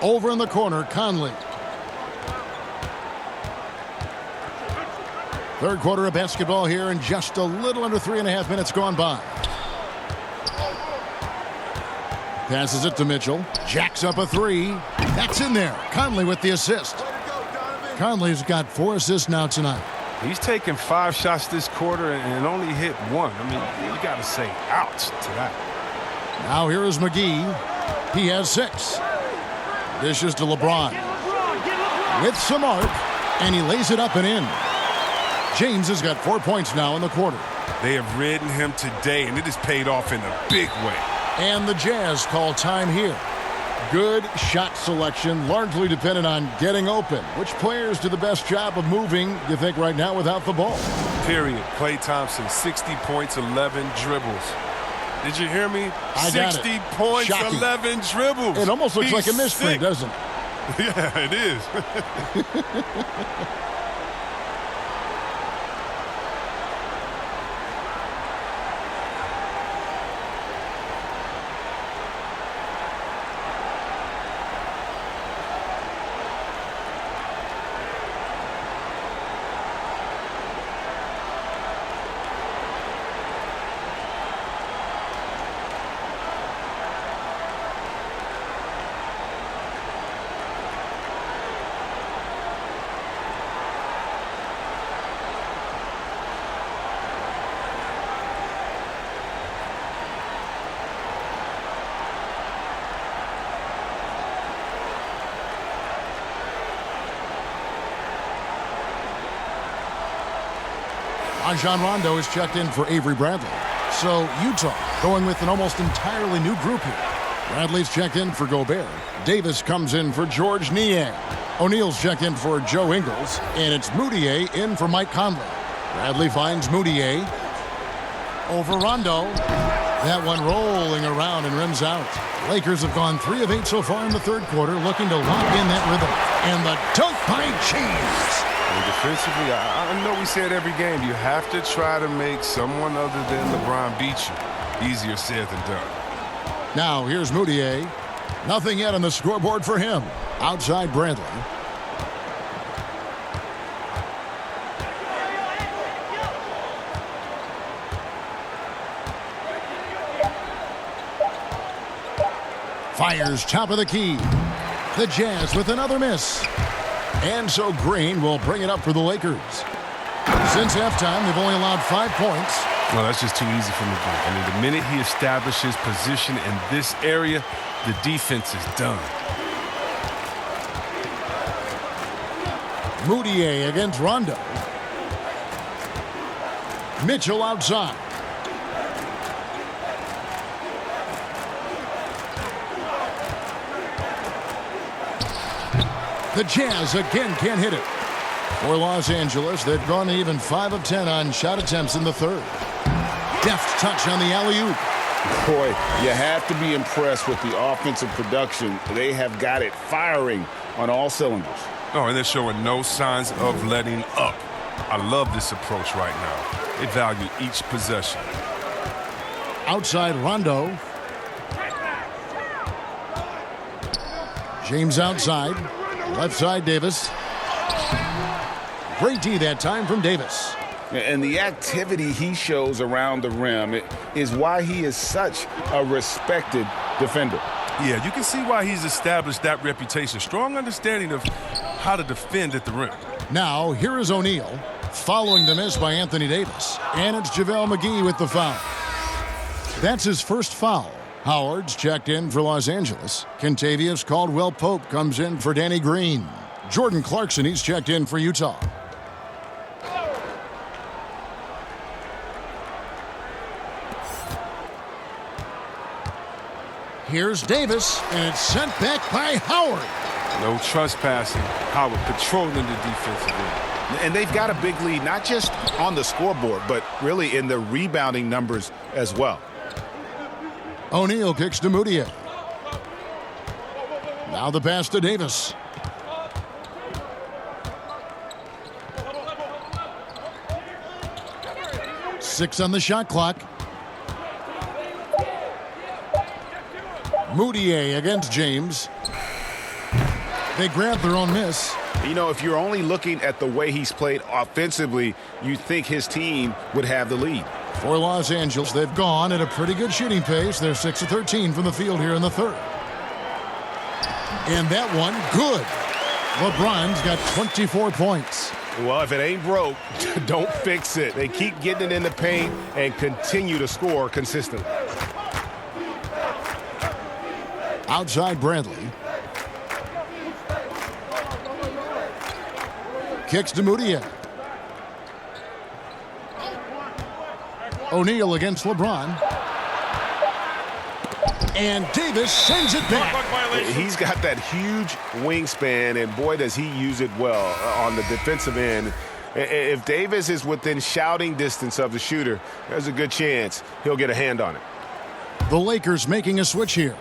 Over in the corner, Conley. Third quarter of basketball here, and just a little under 3.5 minutes gone by. Passes it to Mitchell. Jacks up a 3. That's in there. Conley with the assist. Conley's got 4 assists now tonight. He's taken 5 shots this quarter and only hit 1. I mean, you got to say ouch to that. Now here is McGee. He has 6. Dishes to LeBron. With some arc, and he lays it up and in. James has got 4 points now in the quarter. They have ridden him today, and it has paid off in a big way. And the Jazz call time here. Good shot selection, largely dependent on getting open. Which players do the best job of moving, you think, right now without the ball? Period. Klay Thompson, 60 points, 11 dribbles. Did you hear me? I got 60 it. points, Shocking. 11 dribbles. It almost looks like a misprint, sick. doesn't it? Yeah, it is. Rajon Rondo is checked in for Avery Bradley. So Utah going with an almost entirely new group here. Bradley's checked in for Gobert. Davis comes in for George Niang. O'Neal's checked in for Joe Ingles. And it's Moutier in for Mike Conley. Bradley finds Moutier over Rondo. That one rolling around and rims out. Lakers have gone 3 of 8 so far in the third quarter, looking to lock in that rhythm. And the dunk by James. And defensively, I know we say it every game, you have to try to make someone other than LeBron beat you. Easier said than done. Now here's Moutier. Nothing yet on the scoreboard for him. Outside Bradley. Fires top of the key. The Jazz with another miss. And so Green will bring it up for the Lakers. Since halftime, they've only allowed 5 points. Well, that's just too easy for him to do. I mean, the minute he establishes position in this area, the defense is done. Moutier against Rondo. Mitchell outside. The Jazz again can't hit it. For Los Angeles, they've gone even 5 of 10 on shot attempts in the third. Deft touch on the alley-oop. Boy, you have to be impressed with the offensive production. They have got it firing on all cylinders. Oh, and they're showing no signs of letting up. I love this approach right now. They value each possession. Outside Rondo. James outside. Left side Davis. Great D that time from Davis. And the activity he shows around the rim is why he is such a respected defender. Yeah, you can see why he's established that reputation. Strong understanding of how to defend at the rim. Now, here is O'Neal, following the miss by Anthony Davis. And it's JaVale McGee with the foul. That's his first foul. Howard's checked in for Los Angeles. Kentavious Caldwell-Pope comes in for Danny Green. Jordan Clarkson, he's checked in for Utah. Here's Davis, and it's sent back by Howard. No trespassing. Howard patrolling the defensive end. And they've got a big lead, not just on the scoreboard, but really in the rebounding numbers as well. O'Neal kicks to Moutier. Now the pass to Davis. Six on the shot clock. Moutier against James. They grab their own miss. You know, if you're only looking at the way he's played offensively, you think his team would have the lead. For Los Angeles, they've gone at a pretty good shooting pace. They're 6 of 13 from the field here in the third. And that one, good. LeBron's got 24 points. Well, if it ain't broke, don't fix it. They keep getting it in the paint and continue to score consistently. Outside Bradley. Kicks to Moutier. O'Neal against LeBron. And Davis sends it back. He's got that huge wingspan, and boy, does he use it well on the defensive end. If Davis is within shouting distance of the shooter, there's a good chance he'll get a hand on it. The Lakers making a switch here.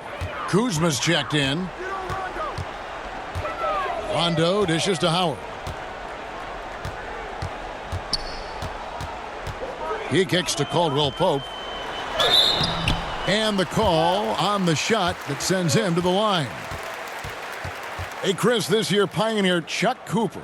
Kuzma's checked in. Rondo dishes to Howard. He kicks to Caldwell-Pope. And the call on the shot that sends him to the line. Hey, Chris, this year Pioneer Chuck Cooper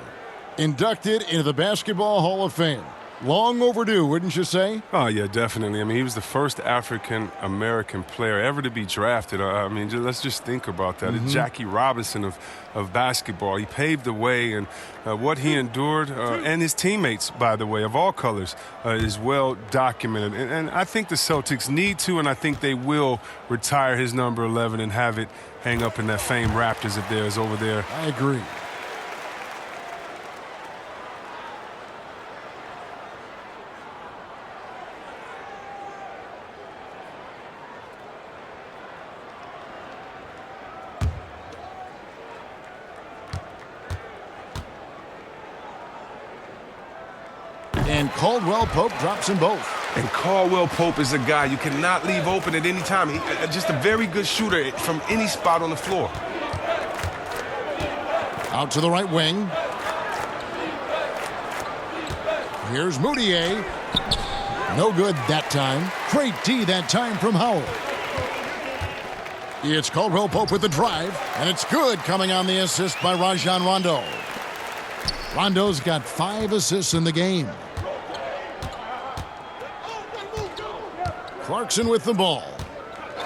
inducted into the Basketball Hall of Fame. Long overdue, wouldn't you say? Oh, yeah, definitely. I mean, he was the first African-American player ever to be drafted. I mean, let's just think about that. Jackie Robinson of basketball. He paved the way, and what he endured, and his teammates, by the way, of all colors, is well documented. And I think the Celtics need to, and I think they will retire his number 11 and have it hang up in that famed Raptors of theirs over there. I agree. And Caldwell Pope drops them both. And Caldwell Pope is a guy you cannot leave open at any time. He's just a very good shooter from any spot on the floor. Out to the right wing. Here's Moutier. No good that time. Great D that time from Howard. It's Caldwell Pope with the drive, and it's good coming on the assist by Rajon Rondo. Rondo's got 5 assists in the game. Clarkson with the ball.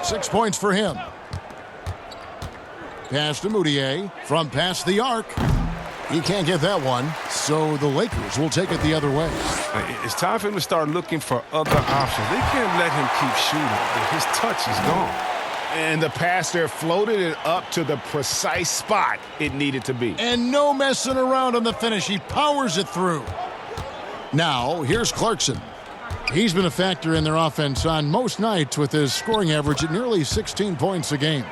6 points for him. Pass to Moutier from past the arc. He can't get that one, so the Lakers will take it the other way. It's time for him to start looking for other options. They can't let him keep shooting. His touch is gone. And the pass there floated it up to the precise spot it needed to be. And no messing around on the finish. He powers it through. Now, here's Clarkson. He's been a factor in their offense on most nights with his scoring average at nearly 16 points a game.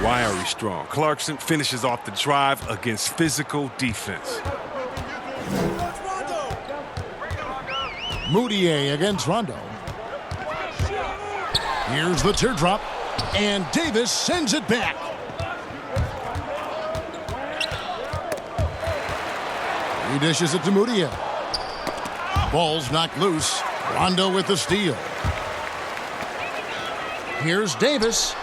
Wiry strong. Clarkson finishes off the drive against physical defense. Moutier against Rondo. Here's the teardrop. And Davis sends it back. He dishes it to Moutier. Ball's knocked loose. Rondo with the steal. Here's Davis.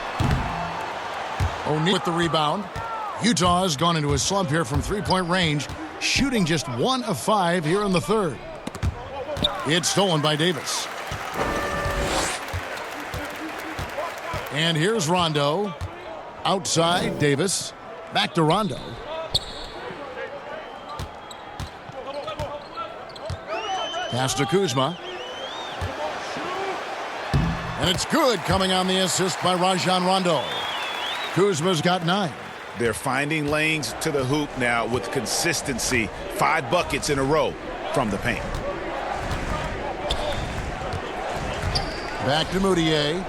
O'Neal with the rebound. Utah has gone into a slump here from three-point range, shooting just 1 of 5 here in the third. It's stolen by Davis. And here's Rondo. Outside, Davis. Back to Rondo. Pass to Kuzma. And it's good coming on the assist by Rajon Rondo. Kuzma's got 9. They're finding lanes to the hoop now with consistency. 5 buckets in a row from the paint. Back to Moutier.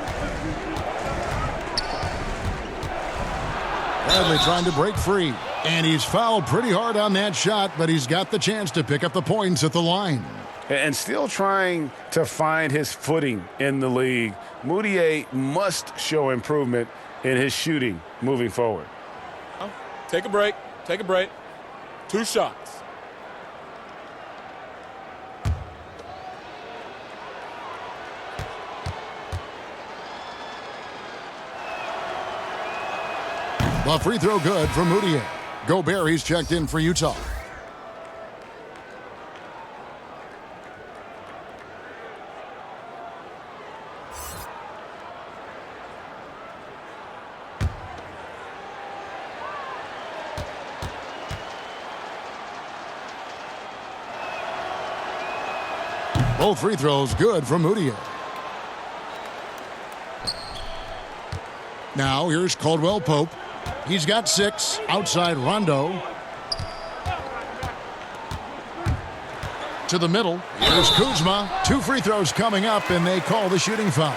Bradley trying to break free. And he's fouled pretty hard on that shot, but he's got the chance to pick up the points at the line. And still trying to find his footing in the league. Moutier must show improvement in his shooting moving forward. Take a break. Take a break. 2 shots. The free throw good from Moutier. Gobert, he's checked in for Utah. Both free throws good from Moutier. Now here's Caldwell Pope. He's got 6. Outside Rondo. To the middle. Here's Kuzma. 2 free throws coming up, and they call the shooting foul.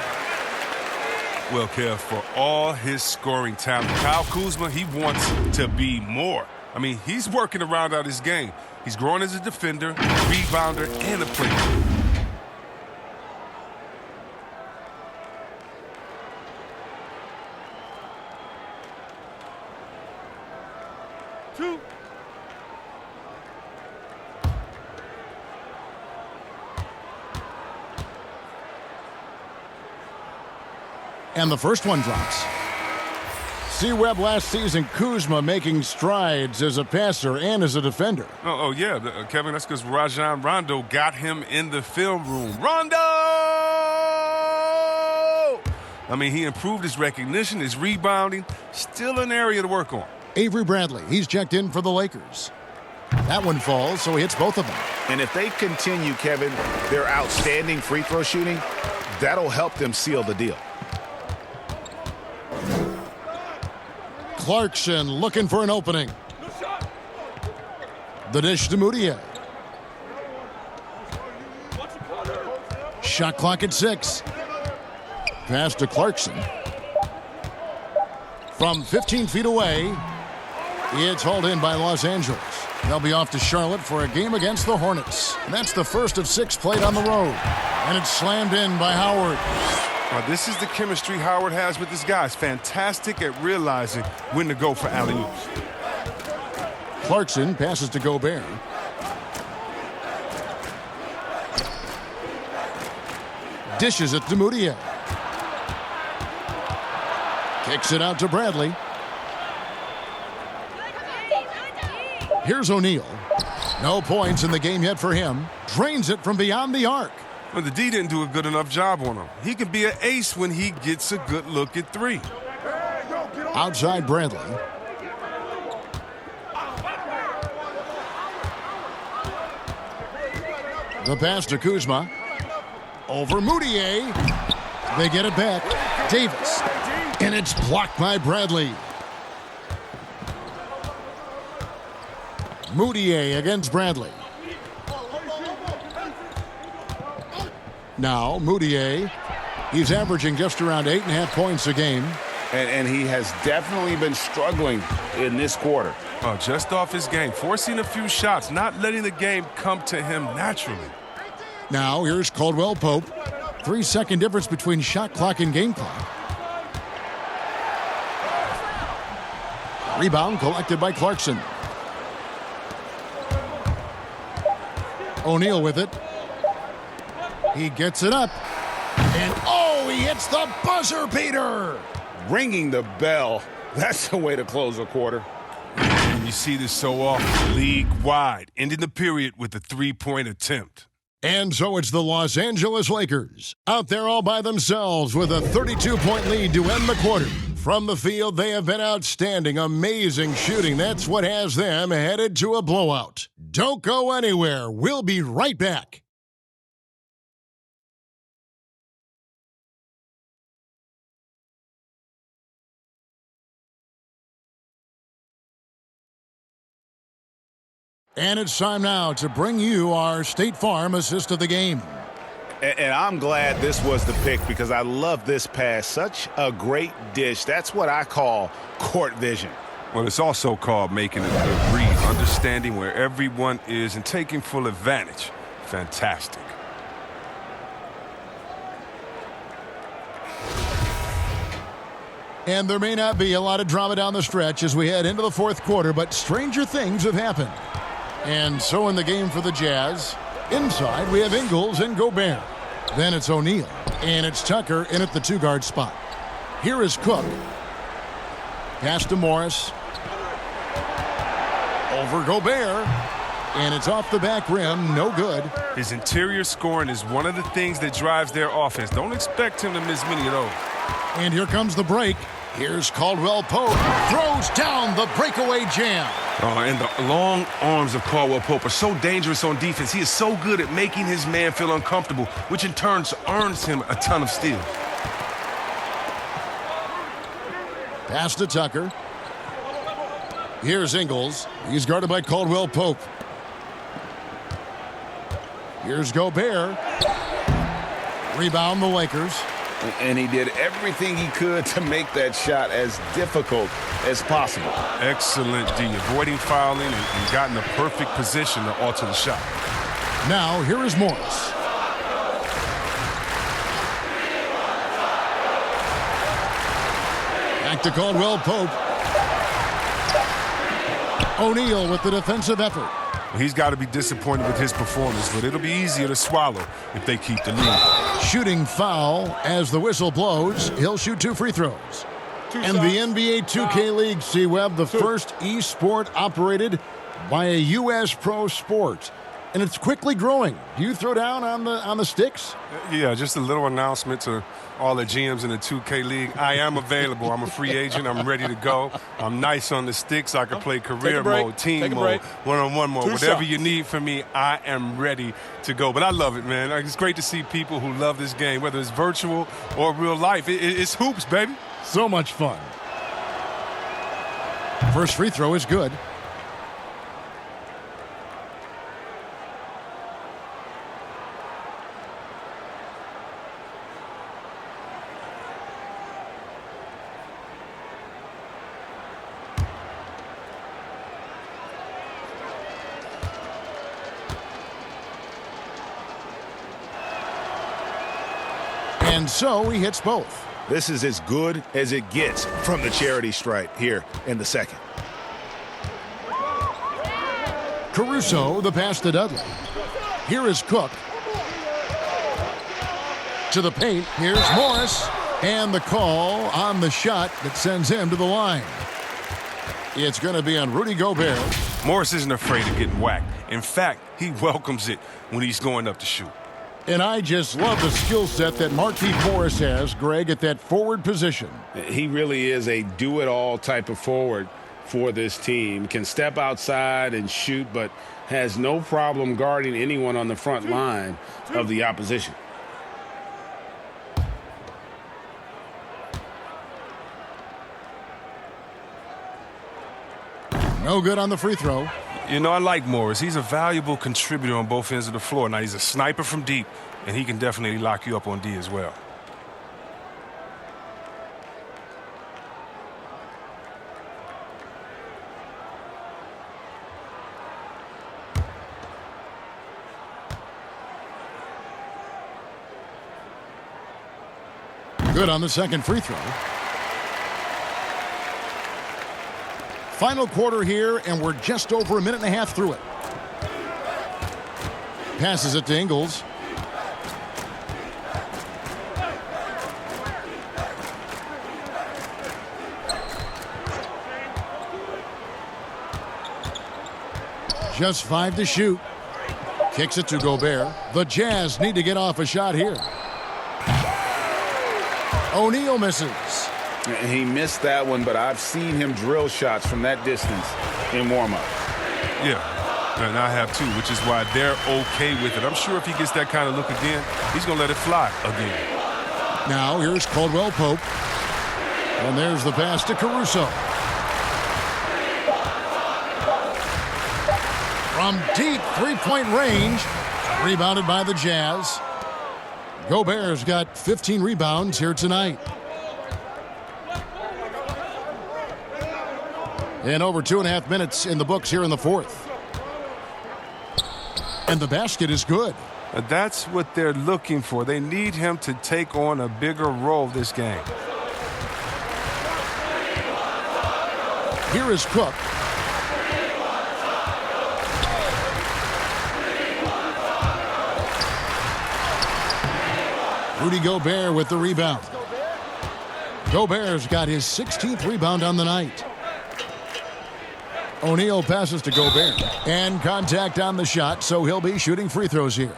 Well, Kev, for all his scoring talent, Kyle Kuzma, he wants to be more. I mean, he's working to round out his game. He's growing as a defender, rebounder, and a playmaker. And the first one drops. See Webb last season, Kuzma making strides as a passer and as a defender. Oh yeah, Kevin, that's because Rajon Rondo got him in the film room. Rondo! I mean, he improved his recognition, his rebounding. Still an area to work on. Avery Bradley, he's checked in for the Lakers. That one falls, so he hits both of them. And if they continue, Kevin, their outstanding free throw shooting, that'll help them seal the deal. Clarkson looking for an opening. The dish to Moutier. Shot clock at 6. Pass to Clarkson. From 15 feet away, it's hauled in by Los Angeles. They'll be off to Charlotte for a game against the Hornets. And that's the first of 6 played on the road. And it's slammed in by Howard. Now, this is the chemistry Howard has with his guys. Fantastic at realizing when to go for alley-oops. Clarkson passes to Gobert. Dishes it to Moutier. Kicks it out to Bradley. Here's O'Neal. No points in the game yet for him. Drains it from beyond the arc. Well, the D didn't do a good enough job on him. He can be an ace when he gets a good look at 3. Outside Bradley. The pass to Kuzma. Over Moutier. They get it back. Davis. And it's blocked by Bradley. Moutier against Bradley. Now, Moutier. He's averaging just around 8.5 points a game. And he has definitely been struggling in this quarter. Oh, just off his game. Forcing a few shots, not letting the game come to him naturally. Now, here's Caldwell Pope. 3-second difference between shot clock and game clock. Rebound collected by Clarkson. O'Neal with it. He gets it up. And, oh, he hits the buzzer beater. Ringing the bell. That's the way to close a quarter. And you see this so often, league-wide, ending the period with a 3-point attempt. And so it's the Los Angeles Lakers out there all by themselves with a 32-point lead to end the quarter. From the field, they have been outstanding, amazing shooting. That's what has them headed to a blowout. Don't go anywhere. We'll be right back. And it's time now to bring you our State Farm assist of the game. And I'm glad this was the pick because I love this pass. Such a great dish. That's what I call court vision. Well, it's also called making a good read, understanding where everyone is and taking full advantage. Fantastic. And there may not be a lot of drama down the stretch as we head into the fourth quarter, but stranger things have happened. And so in the game for the Jazz, inside we have Ingles and Gobert. Then it's O'Neal, and it's Tucker in at the 2-guard spot. Here is Cook. Pass to Morris. Over Gobert. And it's off the back rim, no good. His interior scoring is one of the things that drives their offense. Don't expect him to miss many of those. And here comes the break. Here's Caldwell Pope. Throws down the breakaway jam. Oh, and the long arms of Caldwell Pope are so dangerous on defense. He is so good at making his man feel uncomfortable, which in turn earns him a ton of steals. Pass to Tucker. Here's Ingles. He's guarded by Caldwell Pope. Here's Gobert. Rebound the Lakers. And he did everything he could to make that shot as difficult as possible. Excellent D, avoiding fouling and got in the perfect position to alter the shot. Now, here is Morris. Back to Caldwell Pope. O'Neal with the defensive effort. He's got to be disappointed with his performance, but it'll be easier to swallow if they keep the lead. Shooting foul as the whistle blows. He'll shoot 2 free throws. And the NBA 2K League, C-Web, the first e-sport operated by a U.S. pro sport. And it's quickly growing. Do you throw down on the sticks? Yeah, just a little announcement to all the GMs in the 2K League. I am available. I'm a free agent. I'm ready to go. I'm nice on the sticks. I can play career mode, team mode, one-on-one mode. Whatever you need from me, I am ready to go. But I love it, man. It's great to see people who love this game, whether it's virtual or real life. It's hoops, baby. So much fun. First free throw is good. And so he hits both. This is as good as it gets from the charity stripe here in the second. Caruso, the pass to Dudley. Here is Cook. To the paint, here's Morris. And the call on the shot that sends him to the line. It's going to be on Rudy Gobert. Morris isn't afraid of getting whacked. In fact, he welcomes it when he's going up to shoot. And I just love the skill set that Markieff Morris has, Greg, at that forward position. He really is a do-it-all type of forward for this team. Can step outside and shoot, but has no problem guarding anyone on the front line of the opposition. No good on the free throw. You know, I like Morris. He's a valuable contributor on both ends of the floor. Now, he's a sniper from deep, and he can definitely lock you up on D as well. Good on the second free throw. Final quarter here, and we're just over a minute and a half through it. Passes it to Ingles. Just 5 to shoot. Kicks it to Gobert. The Jazz need to get off a shot here. O'Neal misses. He missed that one, but I've seen him drill shots from that distance in warm-up. Yeah, and I have too, which is why they're okay with it. I'm sure if he gets that kind of look again, he's going to let it fly again. Now here's Caldwell Pope. And there's the pass to Caruso. From deep three-point range, rebounded by the Jazz. Gobert's got 15 rebounds here tonight. And over 2.5 minutes in the books here in the fourth. And the basket is good. That's what they're looking for. They need him to take on a bigger role this game. Here is Cook. Rudy Gobert with the rebound. Gobert's got his 16th rebound on the night. O'Neal passes to Gobert. And contact on the shot, so he'll be shooting free throws here.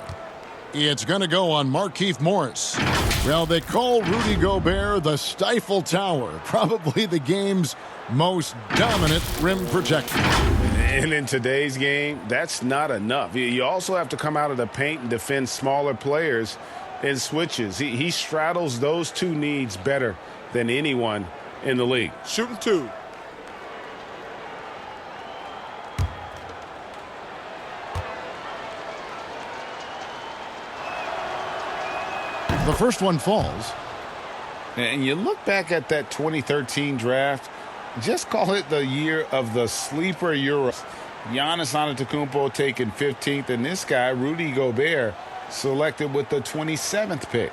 It's going to go on Markieff Morris. Well, they call Rudy Gobert the Stifle Tower, probably the game's most dominant rim protector. And in today's game, that's not enough. You also have to come out of the paint and defend smaller players in switches. He straddles those two needs better than anyone in the league. Shooting 2. The first one falls. And you look back at that 2013 draft, just call it the year of the sleeper Euro. Giannis Antetokounmpo taken 15th, and this guy, Rudy Gobert, selected with the 27th pick.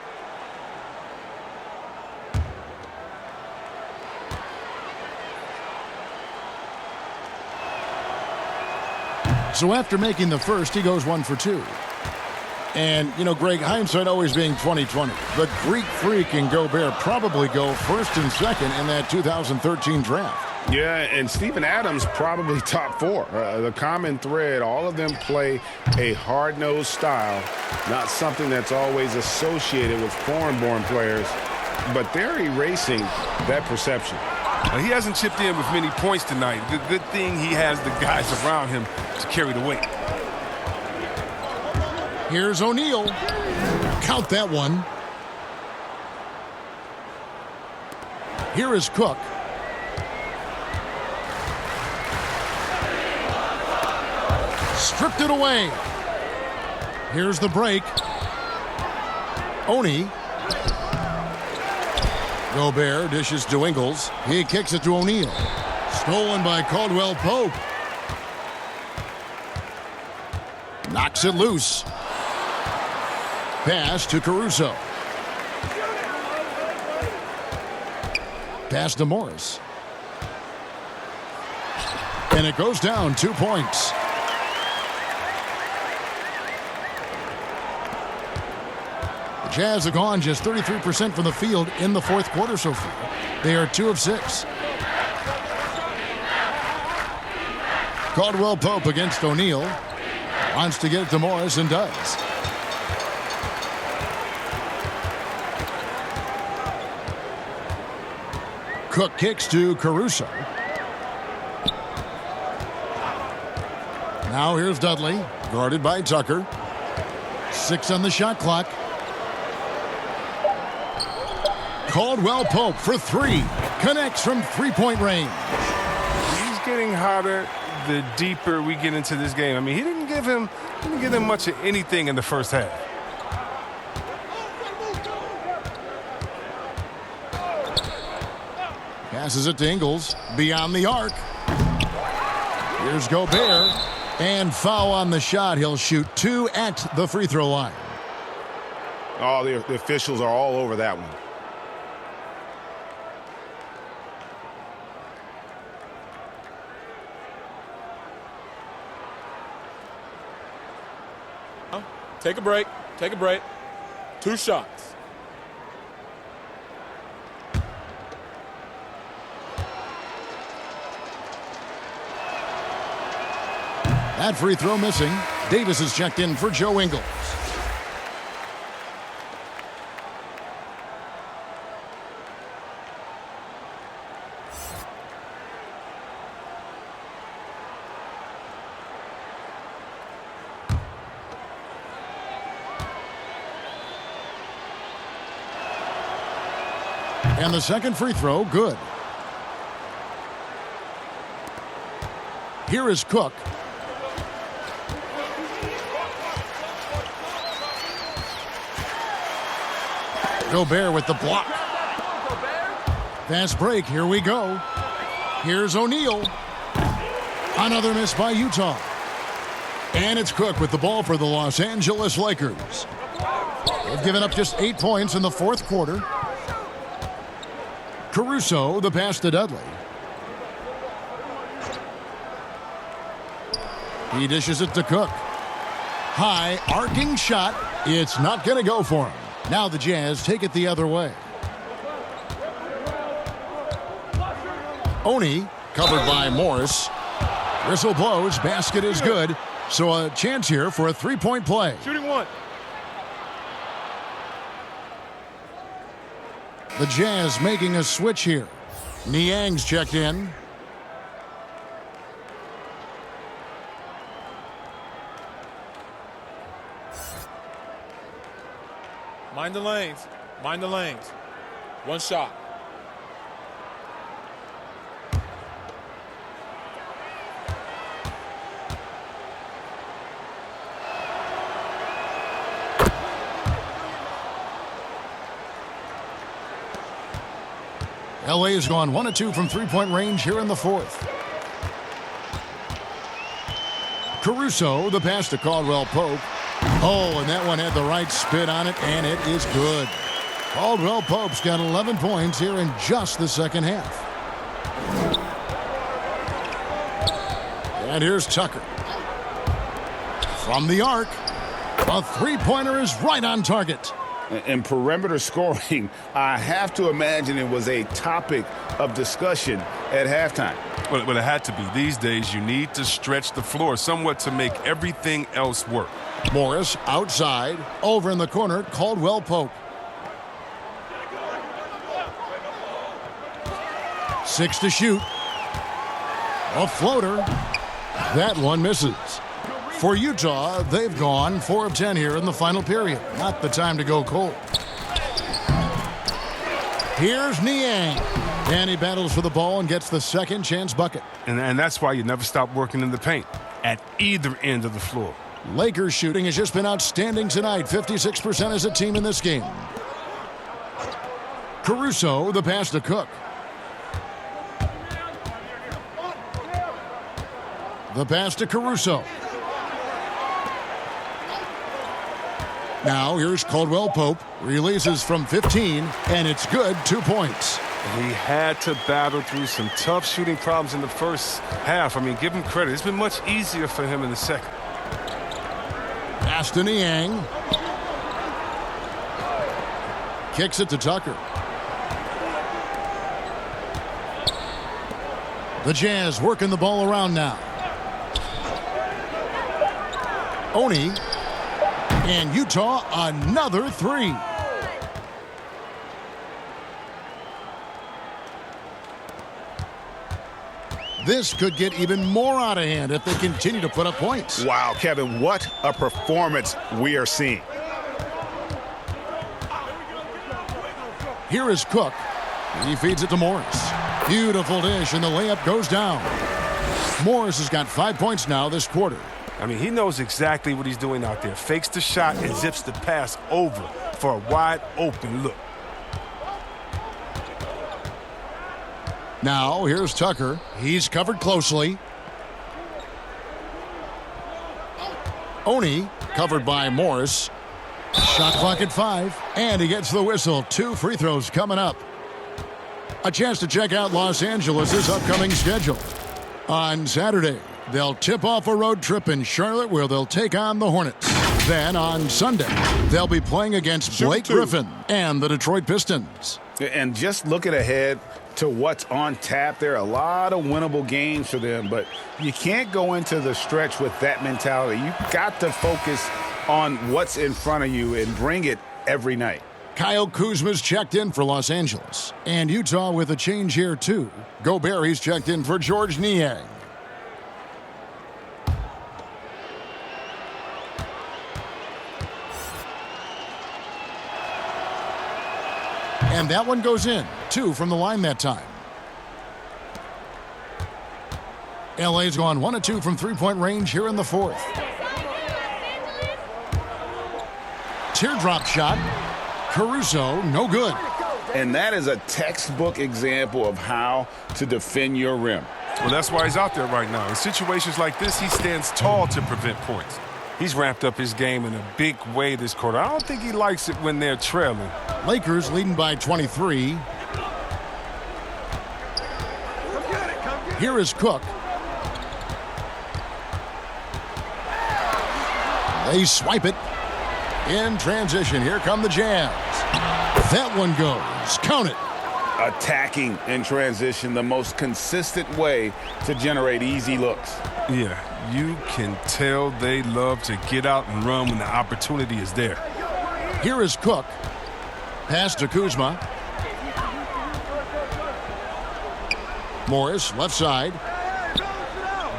So after making the first, he goes 1 for 2. And, you know, Greg, hindsight always being 20/20. The Greek Freak and Gobert probably go first and second in that 2013 draft. Yeah, and Steven Adams probably top 4. The common thread, all of them play a hard-nosed style, not something that's always associated with foreign-born players, but they're erasing that perception. He hasn't chipped in with many points tonight. The good thing he has the guys around him to carry the weight. Here's O'Neal. Count that one. Here is Cook. Stripped it away. Here's the break. Oni. Gobert dishes to Ingles. He kicks it to O'Neal. Stolen by Caldwell Pope. Knocks it loose. Pass to Caruso. Pass to Morris. And it goes down 2 points. The Jazz have gone just 33% from the field in the fourth quarter so far. They are 2 of 6. Caldwell Pope against O'Neal. Wants to get it to Morris and does. Cook kicks to Caruso. Now here's Dudley, guarded by Tucker. 6 on the shot clock. Caldwell Pope for 3. Connects from three-point range. He's getting hotter the deeper we get into this game. I mean, he didn't give him much of anything in the first half. Passes it to Ingles, beyond the arc. Here's Gobert, and foul on the shot. He'll shoot 2 at the free throw line. Oh, the officials are all over that one. Take a break. Take a break. 2 shots. That free throw missing. Davis is checked in for Joe Ingles. And the second free throw, good. Here is Cook. Gobert with the block. Fast break, here we go. Here's O'Neal. Another miss by Utah. And it's Cook with the ball for the Los Angeles Lakers. They've given up just 8 points in the fourth quarter. Caruso, the pass to Dudley. He dishes it to Cook. High, arcing shot. It's not going to go for him. Now the Jazz take it the other way. Oni, covered by Morris. Whistle blows, basket is good. So a chance here for a three-point play. Shooting 1. The Jazz making a switch here. Niang's checked in. Mind the lanes. Mind the lanes. 1 shot. LA has gone 1 of 2 from three-point range here in the fourth. Caruso, the pass to Caldwell Pope. Oh, and that one had the right spin on it, and it is good. Caldwell Pope's got 11 points here in just the second half. And here's Tucker. From the arc, a three-pointer is right on target. And perimeter scoring, I have to imagine it was a topic of discussion at halftime. Well, it had to be. These days, you need to stretch the floor somewhat to make everything else work. Morris outside, over in the corner, Caldwell Pope. 6 to shoot. A floater. That one misses. For Utah, they've gone 4 of 10 here in the final period. Not the time to go cold. Here's Niang. And he battles for the ball and gets the second chance bucket. And that's why you never stop working in the paint at either end of the floor. Lakers shooting has just been outstanding tonight. 56% as a team in this game. Caruso, the pass to Cook. The pass to Caruso. Now here's Caldwell Pope. Releases from 15, and it's good. 2 points. He had to battle through some tough shooting problems in the first half. I mean, give him credit. It's been much easier for him in the second. Pass to Niang. Kicks it to Tucker. The Jazz working the ball around now. Oni. And Utah, another three. This could get even more out of hand if they continue to put up points. Wow, Kevin, what a performance we are seeing. Here is Cook. He feeds it to Morris. Beautiful dish, and the layup goes down. Morris has got 5 points now this quarter. I mean, he knows exactly what he's doing out there. Fakes the shot and zips the pass over for a wide open look. Now, here's Tucker. He's covered closely. Oni, covered by Morris. Shot clock at 5, and he gets the whistle. 2 free throws coming up. A chance to check out Los Angeles' upcoming schedule. On Saturday, they'll tip off a road trip in Charlotte where they'll take on the Hornets. Then on Sunday, they'll be playing against Blake Griffin and the Detroit Pistons. And just looking ahead to what's on tap, there are a lot of winnable games for them, but you can't go into the stretch with that mentality. You've got to focus on what's in front of you and bring it every night. Kyle Kuzma's checked in for Los Angeles. And Utah with a change here, too. Gobert's checked in for George Niang. And that one goes in. 2 from the line that time. LA's gone 1 of 2 from three-point range here in the fourth. Teardrop shot. Caruso, no good. And that is a textbook example of how to defend your rim. Well, that's why he's out there right now. In situations like this, he stands tall to prevent points. He's ramped up his game in a big way this quarter. I don't think he likes it when they're trailing. Lakers leading by 23. Here is Cook. They swipe it. In transition, here come the Jazz. That one goes. Count it. Attacking in transition, the most consistent way to generate easy looks. Yeah, you can tell they love to get out and run when the opportunity is there. Here is Cook. Pass to Kuzma. Morris, left side.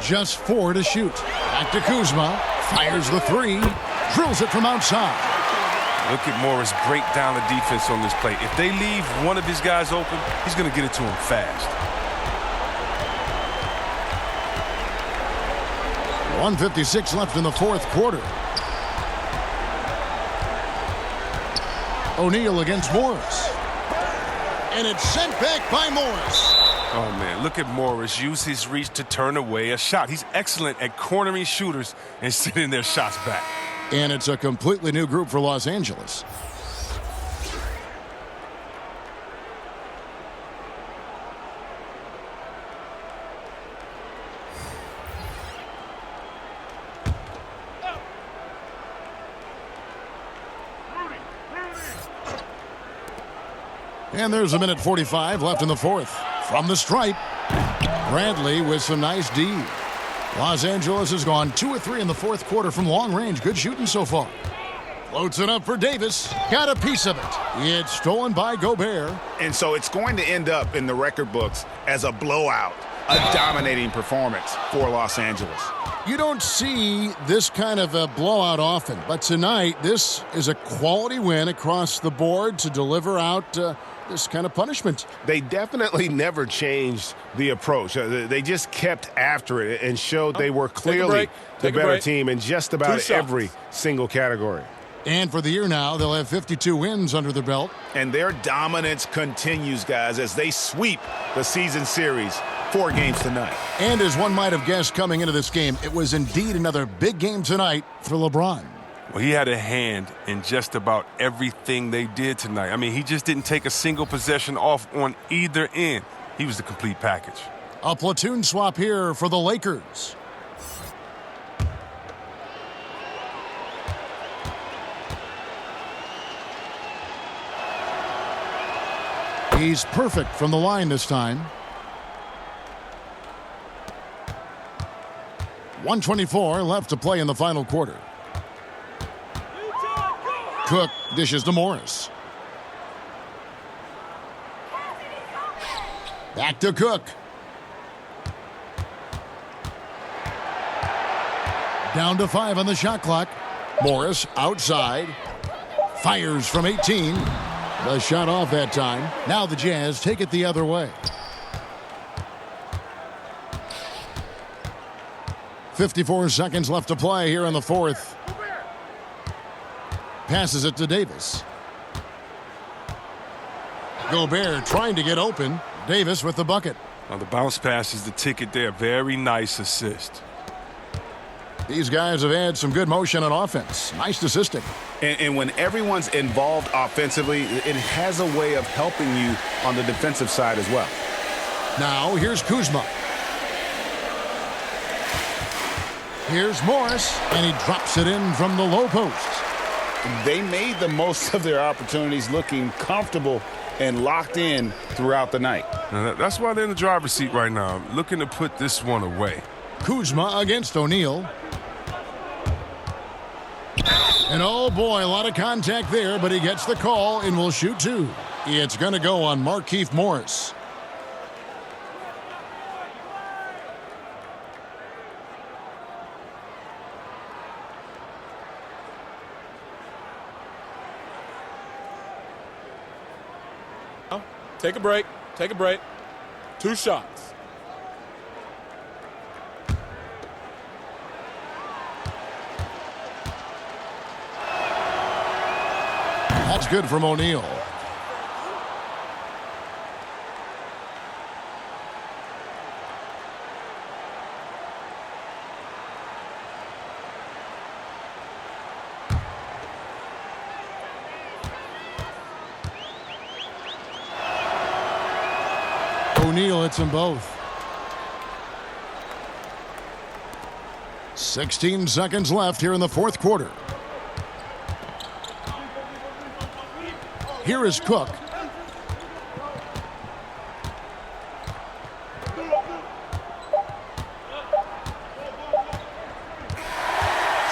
Just 4 to shoot. Back to Kuzma. Fires the 3. Drills it from outside. Look at Morris break down the defense on this play. If they leave one of his guys open, he's going to get it to him fast. 1:56 left in the fourth quarter. O'Neal against Morris. And it's sent back by Morris. Oh, man, look at Morris use his reach to turn away a shot. He's excellent at cornering shooters and sending their shots back. And it's a completely new group for Los Angeles. And there's 1:45 left in the fourth. From the stripe, Bradley with some nice D. Los Angeles has gone 2 of 3 in the fourth quarter from long range. Good shooting so far. Floats it up for Davis. Got a piece of it. It's stolen by Gobert. And so it's going to end up in the record books as a blowout, a dominating performance for Los Angeles. You don't see this kind of a blowout often, but tonight this is a quality win across the board to deliver out this kind of punishment. They definitely never changed the approach. They just kept after it and showed they were clearly the better team in just about every single category. And for the year now, they'll have 52 wins under their belt. And their dominance continues, guys, as they sweep the season series. 4 games tonight. And as one might have guessed coming into this game, it was indeed another big game tonight for LeBron. Well, he had a hand in just about everything they did tonight. I mean, he just didn't take a single possession off on either end. He was the complete package. A platoon swap here for the Lakers. He's perfect from the line this time. 1:24 left to play in the final quarter. Cook dishes to Morris. Back to Cook. Down to 5 on the shot clock. Morris outside. Fires from 18. The shot off that time. Now the Jazz take it the other way. 54 seconds left to play here in the fourth. Passes it to Davis. Gobert trying to get open. Davis with the bucket. Now the bounce pass is the ticket there. Very nice assist. These guys have had some good motion on offense. Nice assisting. And when everyone's involved offensively, it has a way of helping you on the defensive side as well. Now here's Kuzma. Here's Morris, and he drops it in from the low post. They made the most of their opportunities, looking comfortable and locked in throughout the night. Now that's why they're in the driver's seat right now, looking to put this one away. Kuzma against O'Neal. And oh boy, a lot of contact there, but he gets the call and will shoot two. It's going to go on Markieff Morris. Take a break. Take a break. 2 shots. That's good from O'Neal. O'Neal hits them both. 16 seconds left here in the fourth quarter. Here is Cook.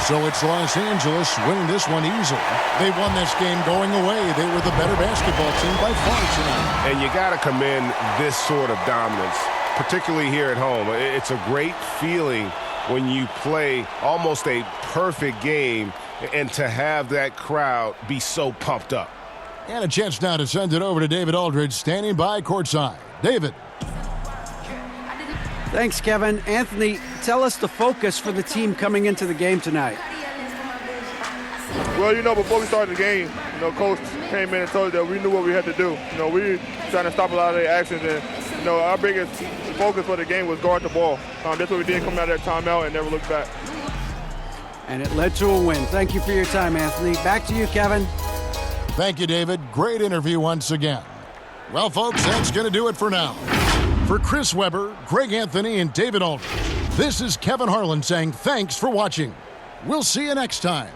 So it's Los Angeles winning this one easily. They won this game going away. They were the better basketball team by far tonight. And you got to commend this sort of dominance, particularly here at home. It's a great feeling when you play almost a perfect game and to have that crowd be so pumped up. And a chance now to send it over to David Aldridge, standing by courtside. David. Thanks, Kevin. Anthony, tell us the focus for the team coming into the game tonight. Well, before we started the game, Coach came in and told us that we knew what we had to do. We were trying to stop a lot of their actions, and, our biggest focus for the game was guard the ball. That's what we did coming out of that timeout and never looked back. And it led to a win. Thank you for your time, Anthony. Back to you, Kevin. Thank you, David. Great interview once again. Well, folks, that's going to do it for now. For Chris Webber, Greg Anthony, and David Aldridge, this is Kevin Harlan saying thanks for watching. We'll see you next time.